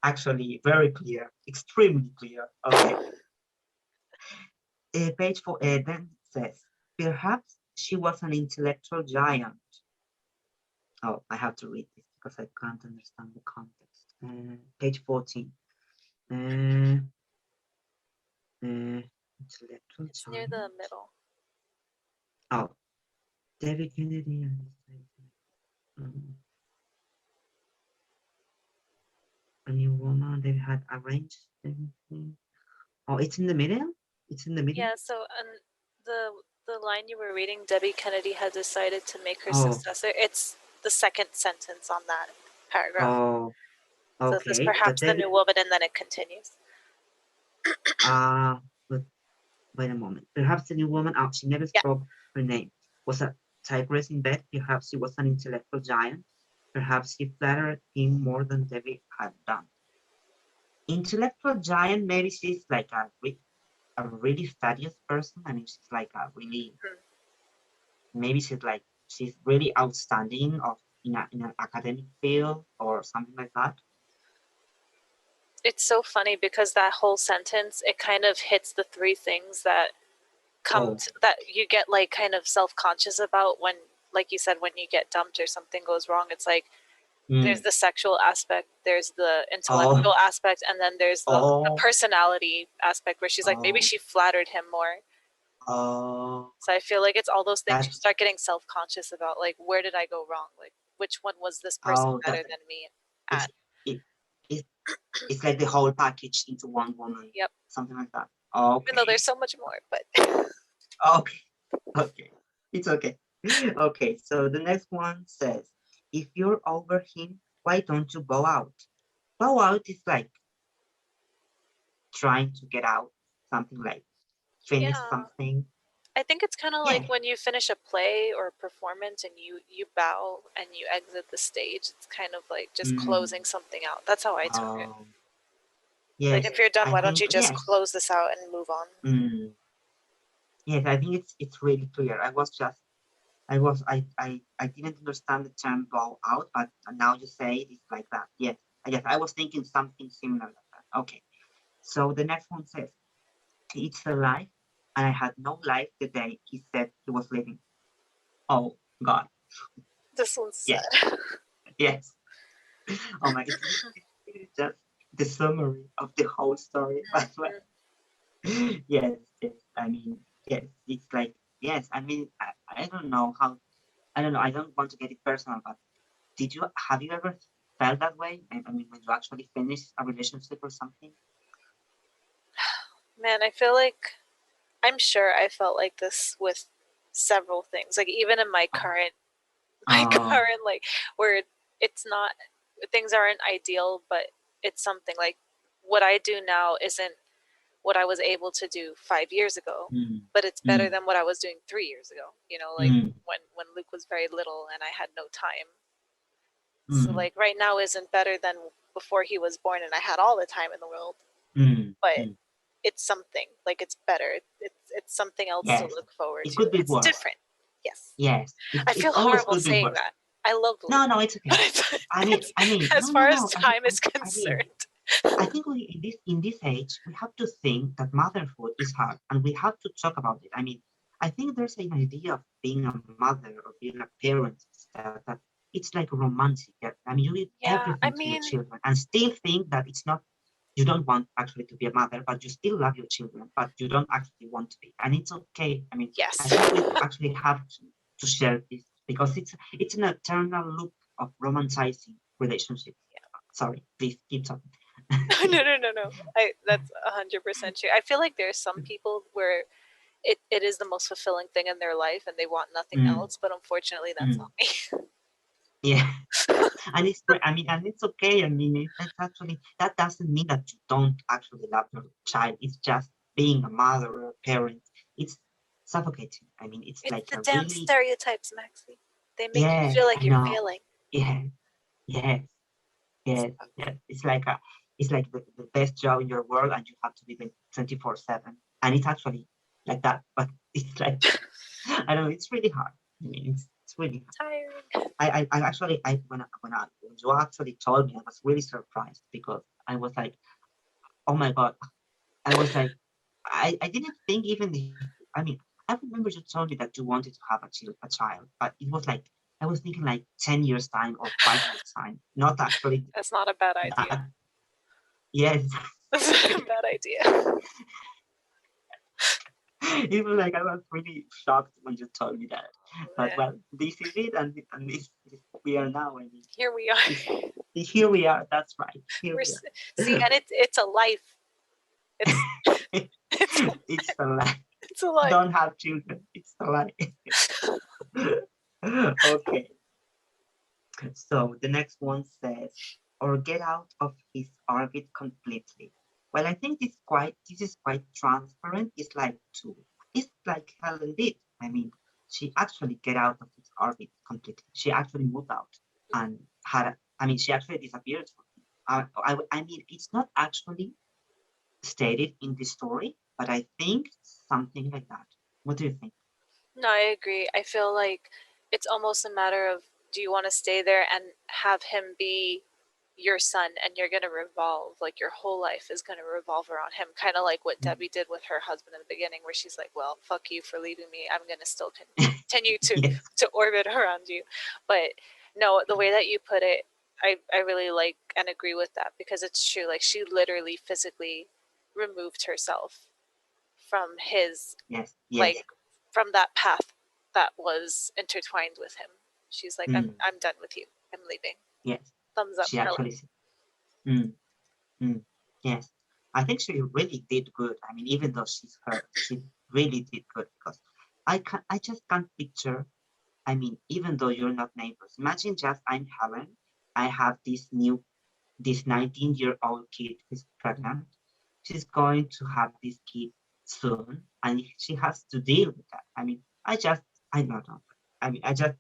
actually very clear, extremely clear. Okay. Page 4 then says, perhaps she was an intellectual giant. Oh, I have to read this because I can't understand the context. Page 14. Intellectual It's near giant. the middle. Oh, David Kennedy and a new woman. They had arranged everything. Oh, it's in the middle. It's in the middle. Yeah. So, the line you were reading, Debbie Kennedy had decided to make her Oh. successor. It's the second sentence on that paragraph. Oh, So this okay. perhaps the new woman, and then it continues. But wait a moment. Perhaps the new woman, she never spoke her name, was a tigress in bed. Perhaps she was an intellectual giant. Perhaps he flattered him more than Debbie had done. Intellectual giant, maybe she's like a really studious person. I mean, she's like a really, maybe she's really outstanding in an academic field or something like that. It's so funny because that whole sentence, it kind of hits the three things that that you get like kind of self-conscious about when, like you said, when you get dumped or something goes wrong. It's like there's the sexual aspect, there's the intellectual aspect, and then there's the personality aspect where she's like, maybe she flattered him more. So I feel like it's all those things you start getting self-conscious about, like, where did I go wrong? Like, which one was this person better than me at? It's like the whole package into one woman. Yep. Something like that. Okay. Even though there's so much more, but okay. It's okay. Okay, so the next one says, if you're over him, why don't you bow out? Bow out is like trying to get out, something like finish something. I think it's kind of like when you finish a play or a performance and you bow and you exit the stage. It's kind of like just closing something out. That's how I took it. Yes, like if you're done, why don't you just close this out and move on? Yes, I think it's really clear. I didn't understand the term bow out, but now you say it's like that. Yes, I was thinking something similar like that. Okay, so the next one says, it's a life, and I had no life the day he said he was leaving. Oh God. This one's sad. Yes. Oh my God. It's just the summary of the whole story. But yes. I mean, yes, it's like, yes, I mean, I don't know how, I don't know, I don't want to get it personal, but have you ever felt that way? I mean, when you actually finish a relationship or something? Man, I feel like, I'm sure I felt like this with several things. Like even in my current, like where it's not, things aren't ideal, but it's something like what I do now isn't what I was able to do 5 years ago, but it's better than what I was doing 3 years ago. You know, like when Luke was very little and I had no time. So like right now isn't better than before he was born and I had all the time in the world. But it's something, like it's better. It's something else to look forward to. Could be it's worse. Different. Yes. Yes. I feel horrible saying that. I love Luke. No, it's okay. I mean, as far as time is concerned. I think in this age, we have to think that motherhood is hard, and we have to talk about it. I mean, I think there's an idea of being a mother or being a parent that it's like romantic. I mean, you give everything to your children, and still think that it's not. You don't want actually to be a mother, but you still love your children, but you don't actually want to be, and it's okay. I mean, yes. I think we actually have to share this because it's an eternal loop of romanticizing relationships. Sorry, please keep talking. No. That's 100% true. I feel like there's some people where it is the most fulfilling thing in their life and they want nothing else, but unfortunately that's not me. Yeah. And it's okay. I mean, that doesn't mean that you don't actually love your child. It's just being a mother or a parent. It's suffocating. I mean, it's like the damn really stereotypes, Maxi. They make you feel like you're failing. Yeah. Yes. Yes, yes. It's like the best job in your world, and you have to be there 24/7. And it's actually like that, but it's like I don't know. It's really hard. I mean, it's really hard. Tiring. I actually when you actually told me, I was really surprised because I was like, oh my god. I was like, I didn't think even I mean, I remember you told me that you wanted to have a child, but it was like I was thinking like 10 years time or 5 years time, not actually That's not a bad that. idea. Yes, That's not a bad idea. it was like I was really shocked when you told me that. But Yeah. well, this is it, and this we are now. I mean, Here we are. here we are. That's right. Here We're we see, are. and it's a life. It's it's It's a lie. it's a life. Don't have children. It's a lie. Okay. So the next one says, or get out of his orbit completely. Well, I think this is quite transparent. It's like Helen did. I mean, she actually get out of his orbit completely. She actually moved out and she actually disappeared from him. I mean, it's not actually stated in the story, but I think something like that. What do you think? No, I agree. I feel like it's almost a matter of, do you want to stay there and have him be your son, and you're going to revolve, like your whole life is going to revolve around him, kind of like what Debbie did with her husband in the beginning, where she's like, well, fuck you for leaving me, I'm going to still continue Yes. to orbit around you. But no, the way that you put it, I really like and agree with that, because it's true. Like, she literally physically removed herself from his, Yes. Yes. like, from that path that was intertwined with him. She's like, I'm done with you, I'm leaving. Yes. Thumbs up She for actually. life. Mm, mm, yes. I think she really did good. I mean, even though she's hurt, she really did good because I just can't picture. I mean, even though you're not neighbors, imagine just I'm Helen. I have this 19-year-old kid who's pregnant. She's going to have this kid soon, and she has to deal with that. I mean, I don't know. I mean, I just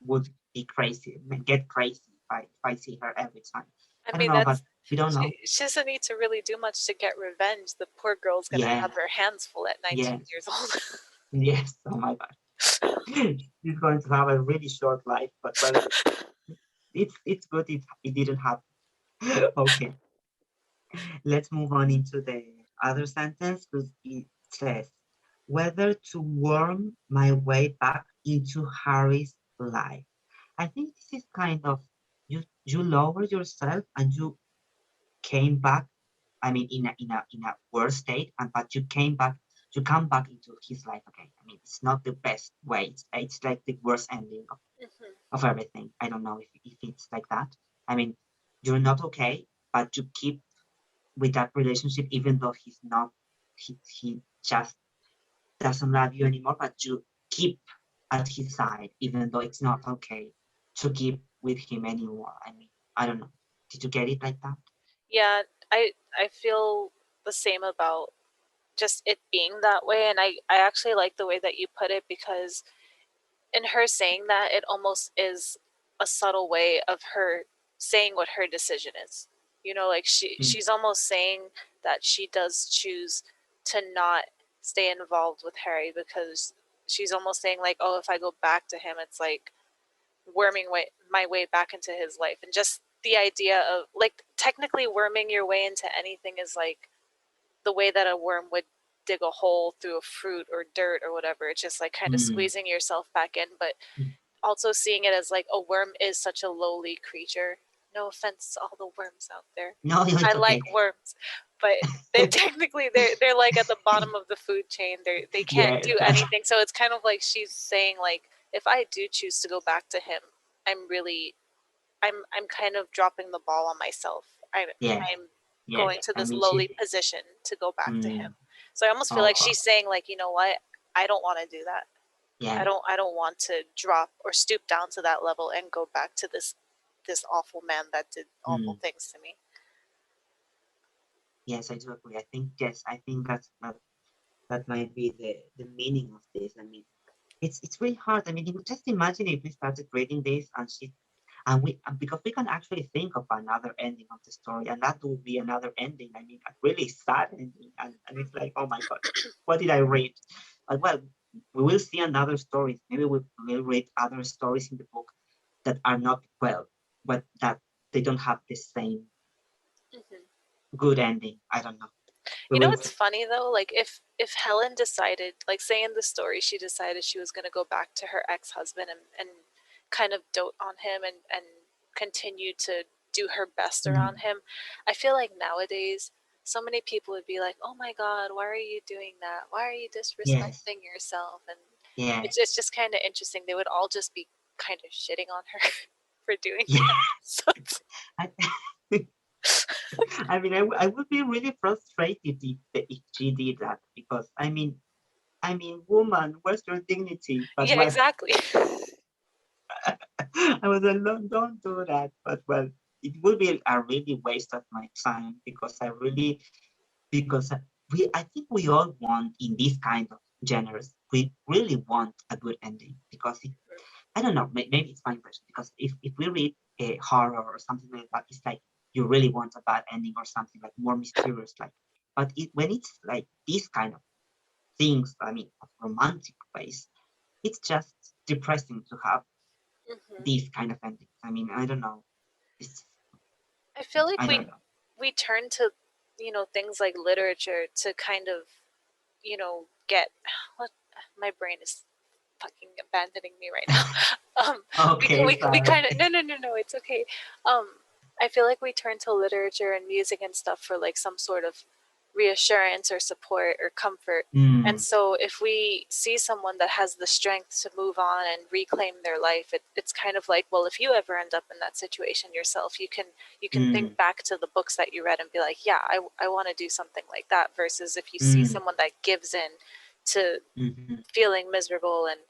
would be crazy, get crazy if I see her every time. I I don't mean, know, but we don't know. she doesn't need to really do much to get revenge. The poor girl's gonna Yeah, have her hands full at 19 yes, years old. yes. Oh my God. She's going to have a really short life, but well, it's good it didn't happen. Okay, let's move on into the other sentence because it says, whether to worm my way back into Harry's life. I think this is kind of you lower yourself and you came back. I mean, in a worse state, and but you come back into his life again. I mean, it's not the best way. It's like the worst ending Mhm. of everything. I don't know if it's like that. I mean, you're not okay, but you keep with that relationship, even though he's not, he just doesn't love you anymore, but you keep at his side, even though it's not okay to keep with him anymore. I mean, I don't know. Did you get it like that? Yeah, I feel the same about just it being that way, and I actually like the way that you put it, because in her saying that, it almost is a subtle way of her saying what her decision is. You know, like Mm, she's almost saying that she does choose to not stay involved with Harry, because she's almost saying like, oh, if I go back to him, it's like my way back into his life. And just the idea of, like, technically worming your way into anything is like the way that a worm would dig a hole through a fruit or dirt or whatever. It's just like kind of mm, squeezing yourself back in, but mm. also seeing it as like a worm is such a lowly creature. No offense to all the worms out there. No, I it's okay. like worms, but they're technically they're like at the bottom of the food chain. They can't Yes, do that's anything. So it's kind of like she's saying, like, if I do choose to go back to him, I'm really I'm kind of dropping the ball on myself. yes, I'm yes. going to I this mean, lowly position to go back to him. mm, So I almost feel like oh, she's saying, like, you know what? I don't want to do that. yeah, I don't want to drop or stoop down to that level and go back to this awful man that did awful mm, things to me. yes, I do agree. I think yes, I think that might be the meaning of this. I mean, it's really hard. I mean, just imagine if we started reading this and she. And because we can actually think of another ending of the story, and that would be another ending. I mean, a really sad ending, and it's like, oh my god, what did I read? But well, we will see another story. Maybe we will read other stories in the book that are not well, but that they don't have the same good ending. I don't know. We You know will what's see. funny though? Like if Helen decided, like say in the story, she decided she was gonna go back to her ex-husband and kind of dote on him and continue to do her best around him. I feel like nowadays so many people would be like, "Oh my God, why are you doing that? Why are you Yes, disrespecting yourself?" And yes, it's just kind of interesting. They would all just be kind of shitting on her for doing yeah. that. So it's, I, I mean, I would be really frustrated if she did that, because I mean, woman, where's your dignity? But yeah, well, exactly. I was like, no, don't do that. But well, it would be a really waste of my time, because because I think we all want in this kind of genres, we really want a good ending, because I don't know, maybe it's my impression, because if we read a horror or something like that, it's like you really want a bad ending or something like more mysterious, like. But when it's like this kind of things, I mean, of romantic ways, it's just depressing to have these kind of endings. I mean, I don't know. It's, I feel like I don't know. we turn to things like literature to kind of get what my brain is fucking abandoning me right now. Okay, We sorry. kind of no, it's okay. Um, I feel like we turn to literature and music and stuff for like some sort of reassurance or support or comfort. And so if we see someone that has the strength to move on and reclaim their life, it's kind of like, well, if you ever end up in that situation yourself, you can think back to the books that you read and be like, yeah, I want to do something like that, versus if you see someone that gives in to feeling miserable and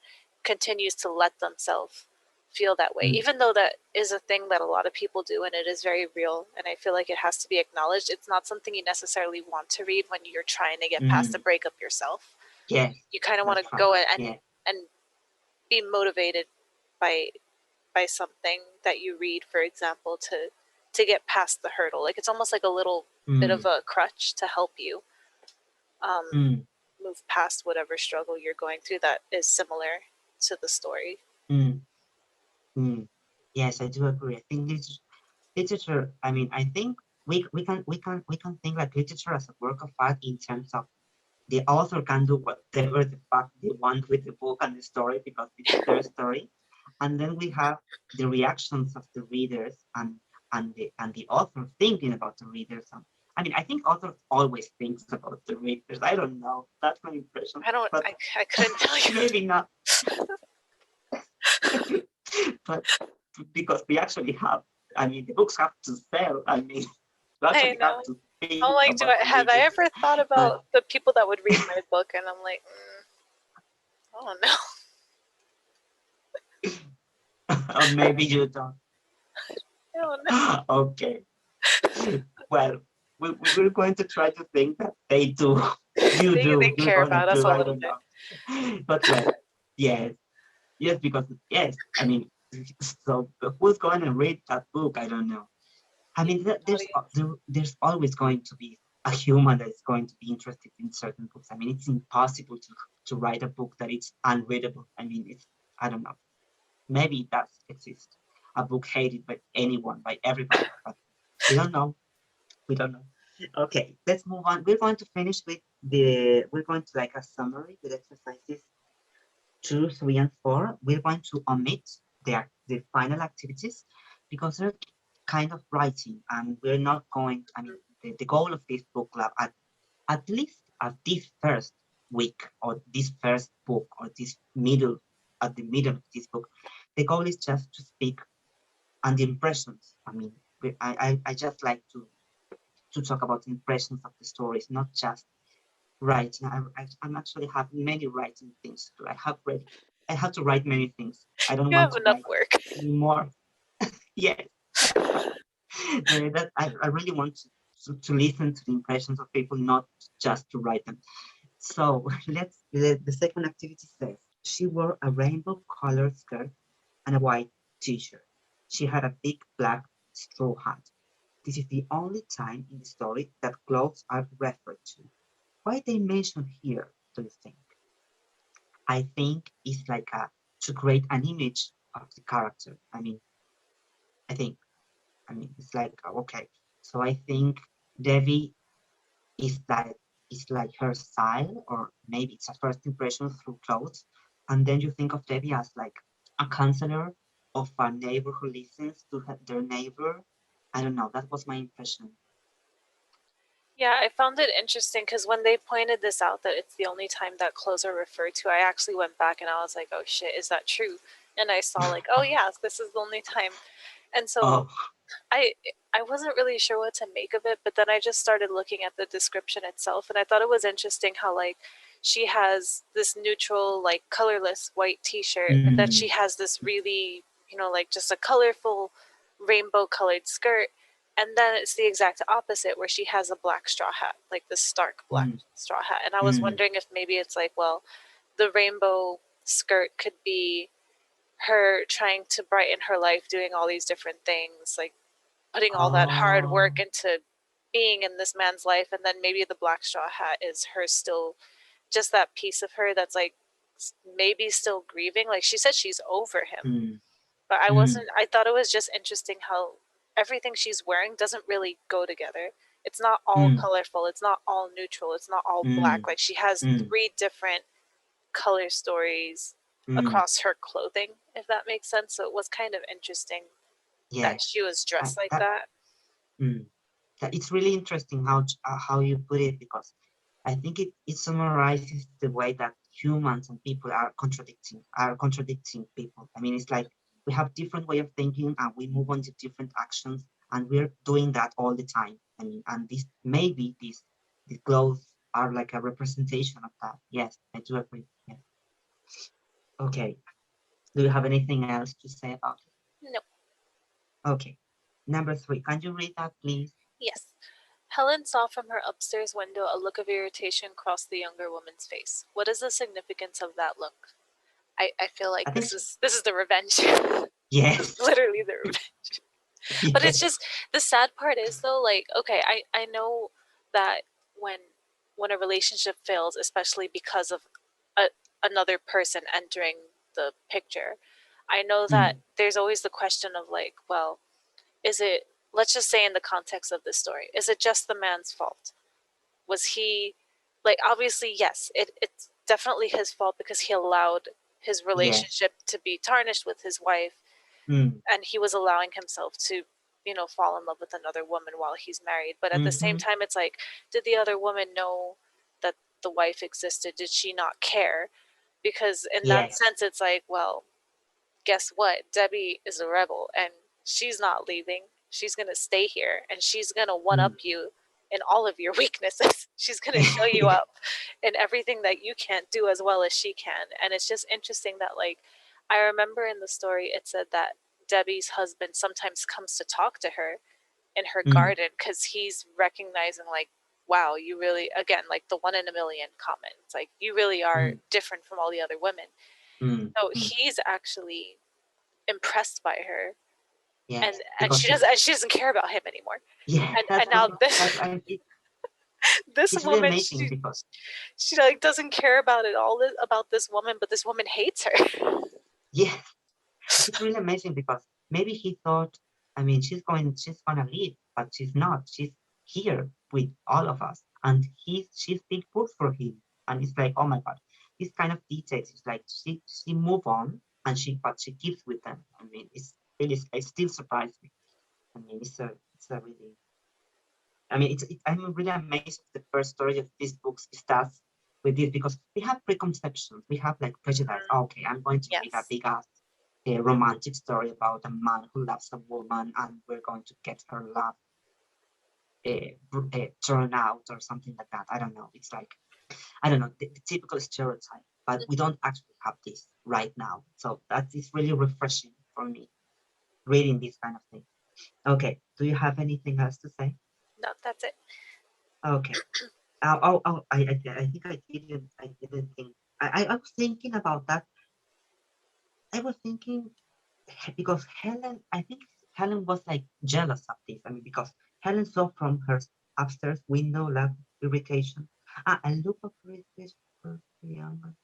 continues to let themselves feel that way, even though that is a thing that a lot of people do and it is very real, and I feel like it has to be acknowledged. It's not something you necessarily want to read when you're trying to get past a breakup yourself. Yes, You kind of want to that's right. go Yeah. and be motivated by something that you read, for example, to get past the hurdle. Like it's almost like a little bit of a crutch to help you move past whatever struggle you're going through that is similar to the story. Yes, I do agree. I think literature. I mean, I think we can think like literature as a work of art in terms of the author can do whatever the fuck they want with the book and the story, because it's their story, and then we have the reactions of the readers and the author thinking about the readers. And, I mean, I think author always thinks about the readers. I don't know. That's my impression. But I couldn't tell you. maybe not. But because we actually have, I mean, the books have to sell. I mean, you actually have to think I'm like, about the have I readers. ever thought about the people that would read my book? And I'm like, oh no. Or maybe you don't. I don't know. Okay. Well, we're going to try to think that they do. You They do. You're care gonna about us do. a I little don't bit. know. But well, yes, yes, because yes. I mean, so who's going to read that book? I don't know. I mean, there's always going to be a human that is going to be interested in certain books. I mean, it's impossible to write a book that is unreadable. I mean, I don't know. Maybe it does exist. A book hated by anyone, by everybody, but we don't know. We don't know. Okay, let's move on. We're going to finish with we're going to like a summary with exercises 2, 3, and 4. We're going to omit the final activities because they're kind of writing, and we're not going to, I mean, the goal of this book club at least at this first week, or this first book, or this at the middle of this book, the goal is just to speak on the impressions. I mean, I just like to talk about impressions of the stories, not just writing. I'm actually have many writing things to do. I have to write many things. I don't You want have to enough write work. anymore. Yes, that I really want to listen to the impressions of people, not just to write them. So the second activity says she wore a rainbow colored skirt and a white t-shirt. She had a big black straw hat. This is the only time in the story that clothes are referred to. Why they mentioned here, do you think? I think it's like to create an image of the character. I think, it's like, okay. So I think Debbie is like her style, or maybe it's a first impression through clothes. And then you think of Debbie as like a counselor of a neighbor who listens to their neighbor. I don't know. That was my impression. Yeah, I found it interesting because when they pointed this out that it's the only time that clothes are referred to, I actually went back and I was like, oh shit, is that true? And I saw like, oh yeah, this is the only time. And so Oh, I wasn't really sure what to make of it, but then I just started looking at the description itself, and I thought it was interesting how like she has this neutral, like colorless white t-shirt, and then she has this really, like just a colorful rainbow colored skirt, and then it's the exact opposite where she has a black straw hat, like this stark black straw hat. And I was wondering if maybe it's like, well, the rainbow skirt could be her trying to brighten her life, doing all these different things, like putting all that hard work into being in this man's life, and then maybe the black straw hat is her still just that piece of her that's like maybe still grieving. Like she said she's over him, but I thought it was just interesting how everything she's wearing doesn't really go together. It's not all colorful, it's not all neutral, it's not all black. Like she has three different color stories across her clothing, if that makes sense. So it was kind of interesting that she was dressed like that. It's really interesting how you put it, because I think it summarizes the way that humans and people are contradicting people. It's like we have different way of thinking and we move on to different actions, and we're doing that all the time. And the clothes are like a representation of that. Yes, I do agree. Yes. Okay. Do you have anything else to say about it? No. Okay. Number 3. Can you read that, please? Yes. Helen saw from her upstairs window a look of irritation cross the younger woman's face. What is the significance of that look? I feel like this is the revenge. Yes. Literally the revenge. Yes. But it's just, the sad part is though, like, okay, I know that when a relationship fails, especially because of another person entering the picture, I know that there's always the question of like, well, is it, let's just say in the context of this story, is it just the man's fault? Was he, like, obviously, yes, it's definitely his fault because he allowed his relationship to be tarnished with his wife, and he was allowing himself to, fall in love with another woman while he's married. But at the same time, it's like, did the other woman know that the wife existed? Did she not care? Because in that sense, it's like, well, guess what? Debbie is a rebel and she's not leaving. She's going to stay here and she's going to one up you in all of your weaknesses. She's going to show you up in everything that you can't do as well as she can. And it's just interesting that, like, I remember in the story it said that Debbie's husband sometimes comes to talk to her in her garden because he's recognizing, like, wow, you really, again, like the 1 in a million comment. It's like, you really are different from all the other women. So he's actually impressed by her, and she doesn't care about him anymore. And now this it's woman, really amazing because she like doesn't care about it all about this woman, but this woman hates her. It's really amazing because maybe he thought, she's gonna leave, but she's not. She's here with all of us, and she's big good for him. And it's like, oh my god, this kind of details. It's like she move on, and she keeps with them. It still surprised me. It's a really. I'm really amazed the first story of this book starts with this, because we have preconceptions, we have like prejudice. Okay, I'm going to read a big ass romantic story about a man who loves a woman, and we're going to get her love turn out or something like that. I don't know. It's like, I don't know, the typical stereotype, but we don't actually have this right now. So that is really refreshing for me, reading this kind of thing. Okay, do you have anything else to say? No, that's it. Okay. I think I didn't think. I was thinking about that. I was thinking because Helen, I think Helen was like jealous of this. I mean, because Helen saw from her upstairs window lab irritation. A look of irritation for the younger.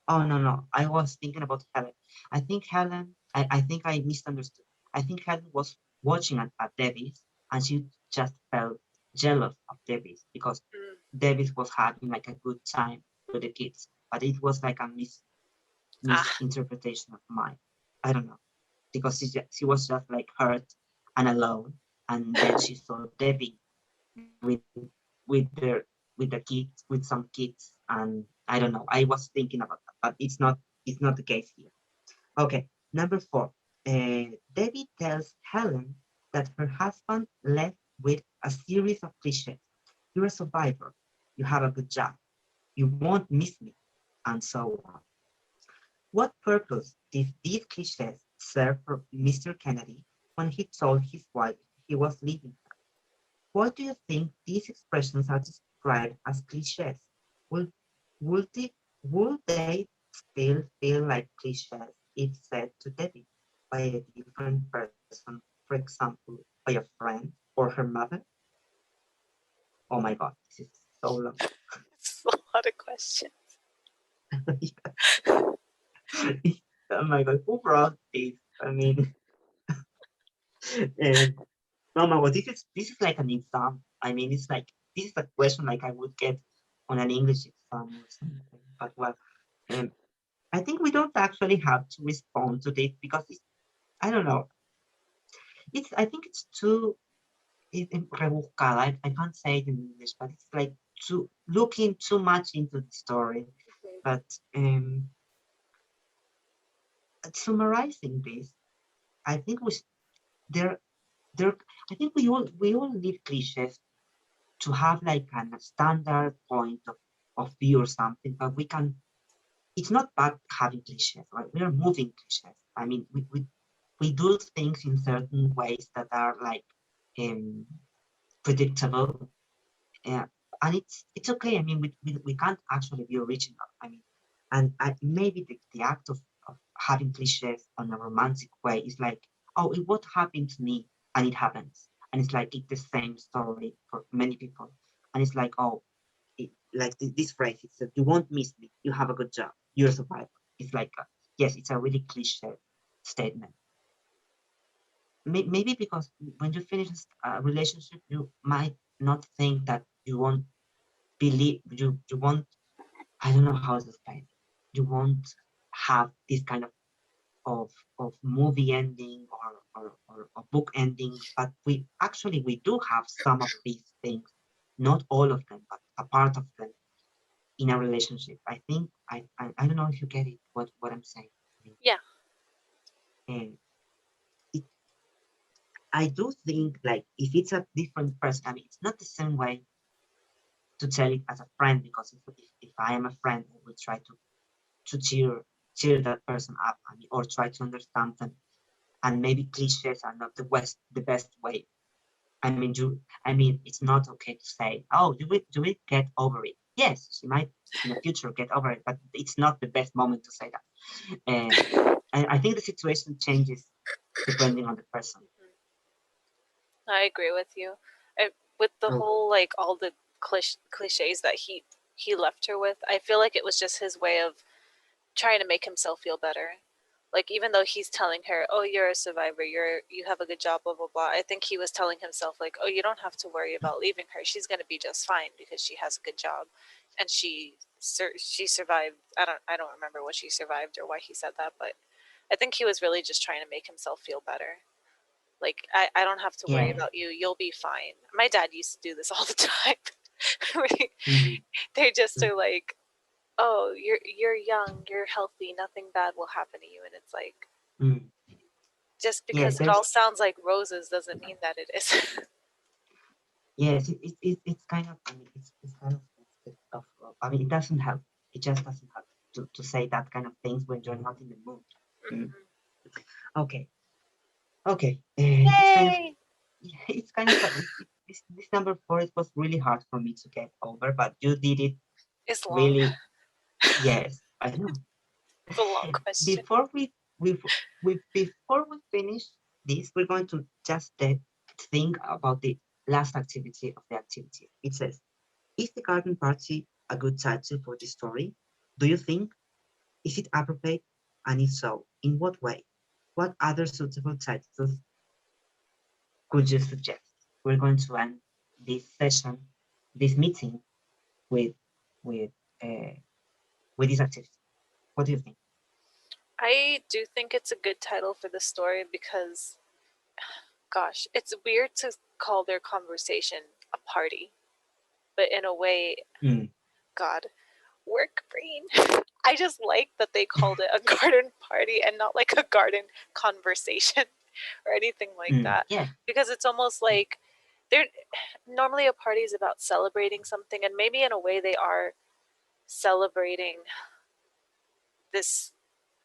Oh no, I was thinking about Helen. I think Helen. I think I misunderstood. I think Helen was watching at Debbie's, and she just felt jealous of Debbie's because Mm. Debbie's was having like a good time with the kids, but it was like a Ah, misinterpretation of mine. I don't know because she was just like hurt and alone, and then she saw Debbie with with the with the kids with some kids, and I don't know. I was thinking about that, but it's not the case here. Okay, number 4. Debbie tells Helen that her husband left with a series of cliches. You're a survivor. You have a good job. You won't miss me, and so on. What purpose did these cliches serve for Mr. Kennedy when he told his wife he was leaving her? Why do you think these expressions are described as cliches? Will, would, it, would they still feel like cliches if said to Debbie by a different person, for example, by a friend or her mother? Oh my God, this is so long. it's a lot of questions. Oh my God, who brought this? I mean, and oh my God, this is like an exam. I mean, it's like this is a question like I would get on an English exam or something. But well, um, I think we don't actually have to respond to this because I don't know. I think it's too rebuscada. I can't say it in English, but it's like too looking too much into the story. But summarizing this, I think there there. I think we all need cliches to have like a standard point of view or something, but it's not bad having cliches, right? We are moving cliches. I mean, we do things in certain ways that are like um, predictable, uh, and it's okay. I mean, we can't actually be original. I mean, and maybe the act of having cliches on a romantic way is like, oh, what happened to me, and it happens, and it's like it's the same story for many people, and it's like, oh, like this phrase, it's that you won't miss me, you have a good job, you're a survivor. It's like, yes, it's a really cliche statement. Maybe because when you finish a relationship, you might not think that you won't believe, you won't, I don't know how to explain it. You won't have this kind of of movie ending or book ending, but we do have some of these things, not all of them, but a part of them in a relationship. I think I don't know if you get it what I'm saying. Yeah. And it, I do think like if it's a different person, I mean it's not the same way to tell it as a friend because if I am a friend, I will try to cheer that person up, I mean, or try to understand them. And maybe cliches are not the best way. I mean, it's not okay to say, "Oh, do we get over it?" Yes, she might in the future get over it, but it's not the best moment to say that. And I think the situation changes depending on the person. I agree with you. With the Oh, whole like all the cliches that he left her with, I feel like it was just his way of trying to make himself feel better. Like even though he's telling her, "Oh, you're a survivor. You have a good job." Blah blah blah. I think he was telling himself like, "Oh, you don't have to worry about leaving her. She's gonna be just fine because she has a good job, and she survived." I don't remember what she survived or why he said that, but I think he was really just trying to make himself feel better. Like I don't have to worry yes. about you. You'll be fine. My dad used to do this all the time. Mm, They just are like, "Oh, you're young, you're healthy, nothing bad will happen to you," and it's like mm. just Yes, because it all there's sounds like roses doesn't mean that it is. yes. It's kind of I mean it's kind I mean it doesn't help. It just doesn't help to say that kind of things when you're not in the mood. Mm. Okay, okay. It's kind of Yay! it's kind of this number 4. It was really hard for me to get over, but you did it It's long. really. Yes, I know. It's a long question. Before we before we finish this, we're going to just think about the last activity of the activity. It says, is the garden party a good title for the story? Do you think? Is it appropriate? And if so, in what way? What other suitable titles could you suggest? We're going to end this session, this meeting, with with this activity. What do you think? I do think it's a good title for the story because, gosh, it's weird to call their conversation a party, but in a way, God, work brain. I just like that they called it a garden party and not like a garden conversation or anything like that. Yeah. Because it's almost like they're normally a party is about celebrating something, and maybe in a way they are celebrating this,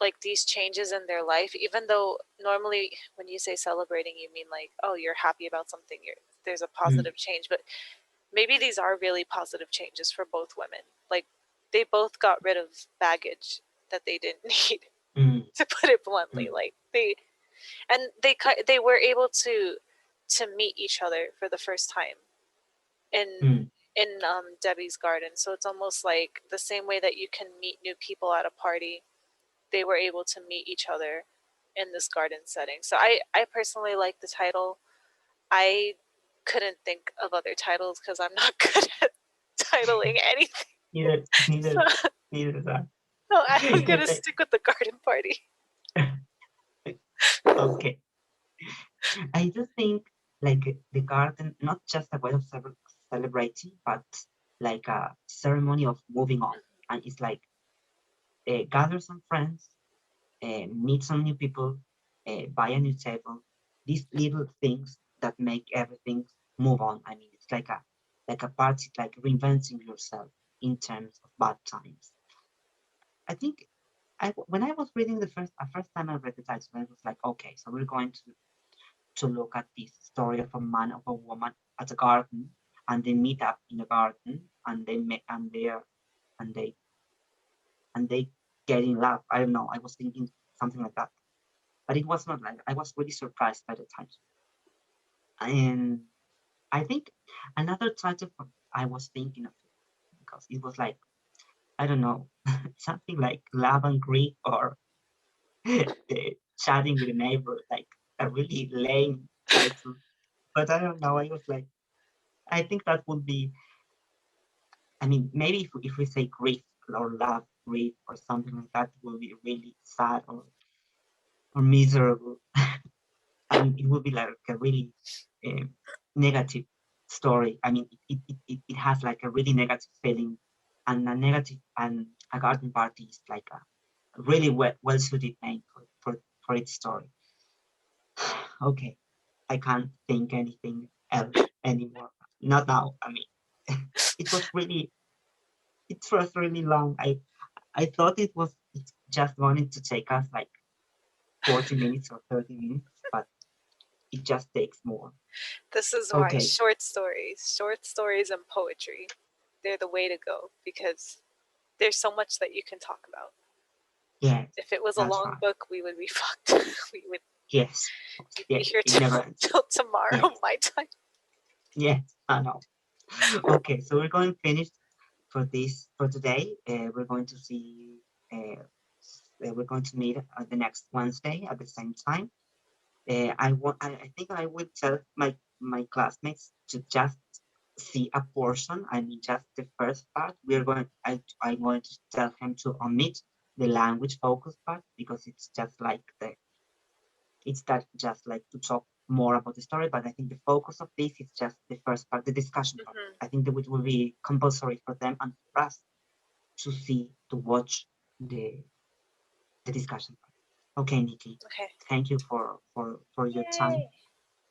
like these changes in their life, even though normally when you say celebrating you mean like, oh, you're happy about something, there's a positive change, but maybe these are really positive changes for both women. Like they both got rid of baggage that they didn't need, to put it bluntly. Like they were able to meet each other for the first time in Debbie's garden. So it's almost like the same way that you can meet new people at a party, they were able to meet each other in this garden setting. So I personally like the title. I couldn't think of other titles because I'm not good at titling anything. Neither that. No, I'm gonna stick with the garden party. Okay. I do think like the garden, not just a way of celebrating, but like a ceremony of moving on. And it's like gather some friends, meet some new people, buy a new table. These little things that make everything move on. I mean, it's like a party, like reinventing yourself in terms of bad times. I think when I was reading the first time I read the title, I was like, okay, so we're going to look at this story of a man of a woman at a garden, and they meet up in a garden, and they met, and they get in love. I don't know. I was thinking something like that, but it was not like. I was really surprised by the title, and I think another title I was thinking of it because it was like, I don't know, something like Love and Grief or Chatting with a Neighbor, like a really lame title. But I don't know. I was like, I think that would be. I mean, maybe if we say grief or love, grief or something like that, will be really sad or miserable, and it will be like a really negative story. I mean, it has like a really negative feeling, and a garden party is like a really well suited name for its story. Okay, I can't think anything else anymore. Not now. I mean, it was really long. I thought it just wanted to take us like 40 minutes or 30 minutes, but it just takes more. This is why short stories and poetry, they're the way to go, because there's so much that you can talk about. Yeah. If it was a long book, we would be fucked. We would be here till tomorrow, my time. Yeah, I know. Okay, so we're going to finish for today. We're going to see. We're going to meet the next Wednesday at the same time. I think I will tell my classmates to just see a portion. I mean, just the first part. I'm going to tell him to omit the language focus part because it's just like just like to talk more about the story. But I think the focus of this is just the first part, the discussion part. I think that it will be compulsory for them and for us to watch the discussion part. Okay, Nikki. Okay. Thank you for your time.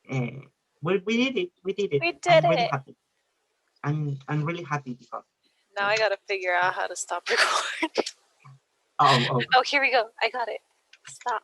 We did it. We did it. We did I'm really happy. I'm really happy because now I gotta figure out how to stop recording. Oh, here we go. I got it. Stop.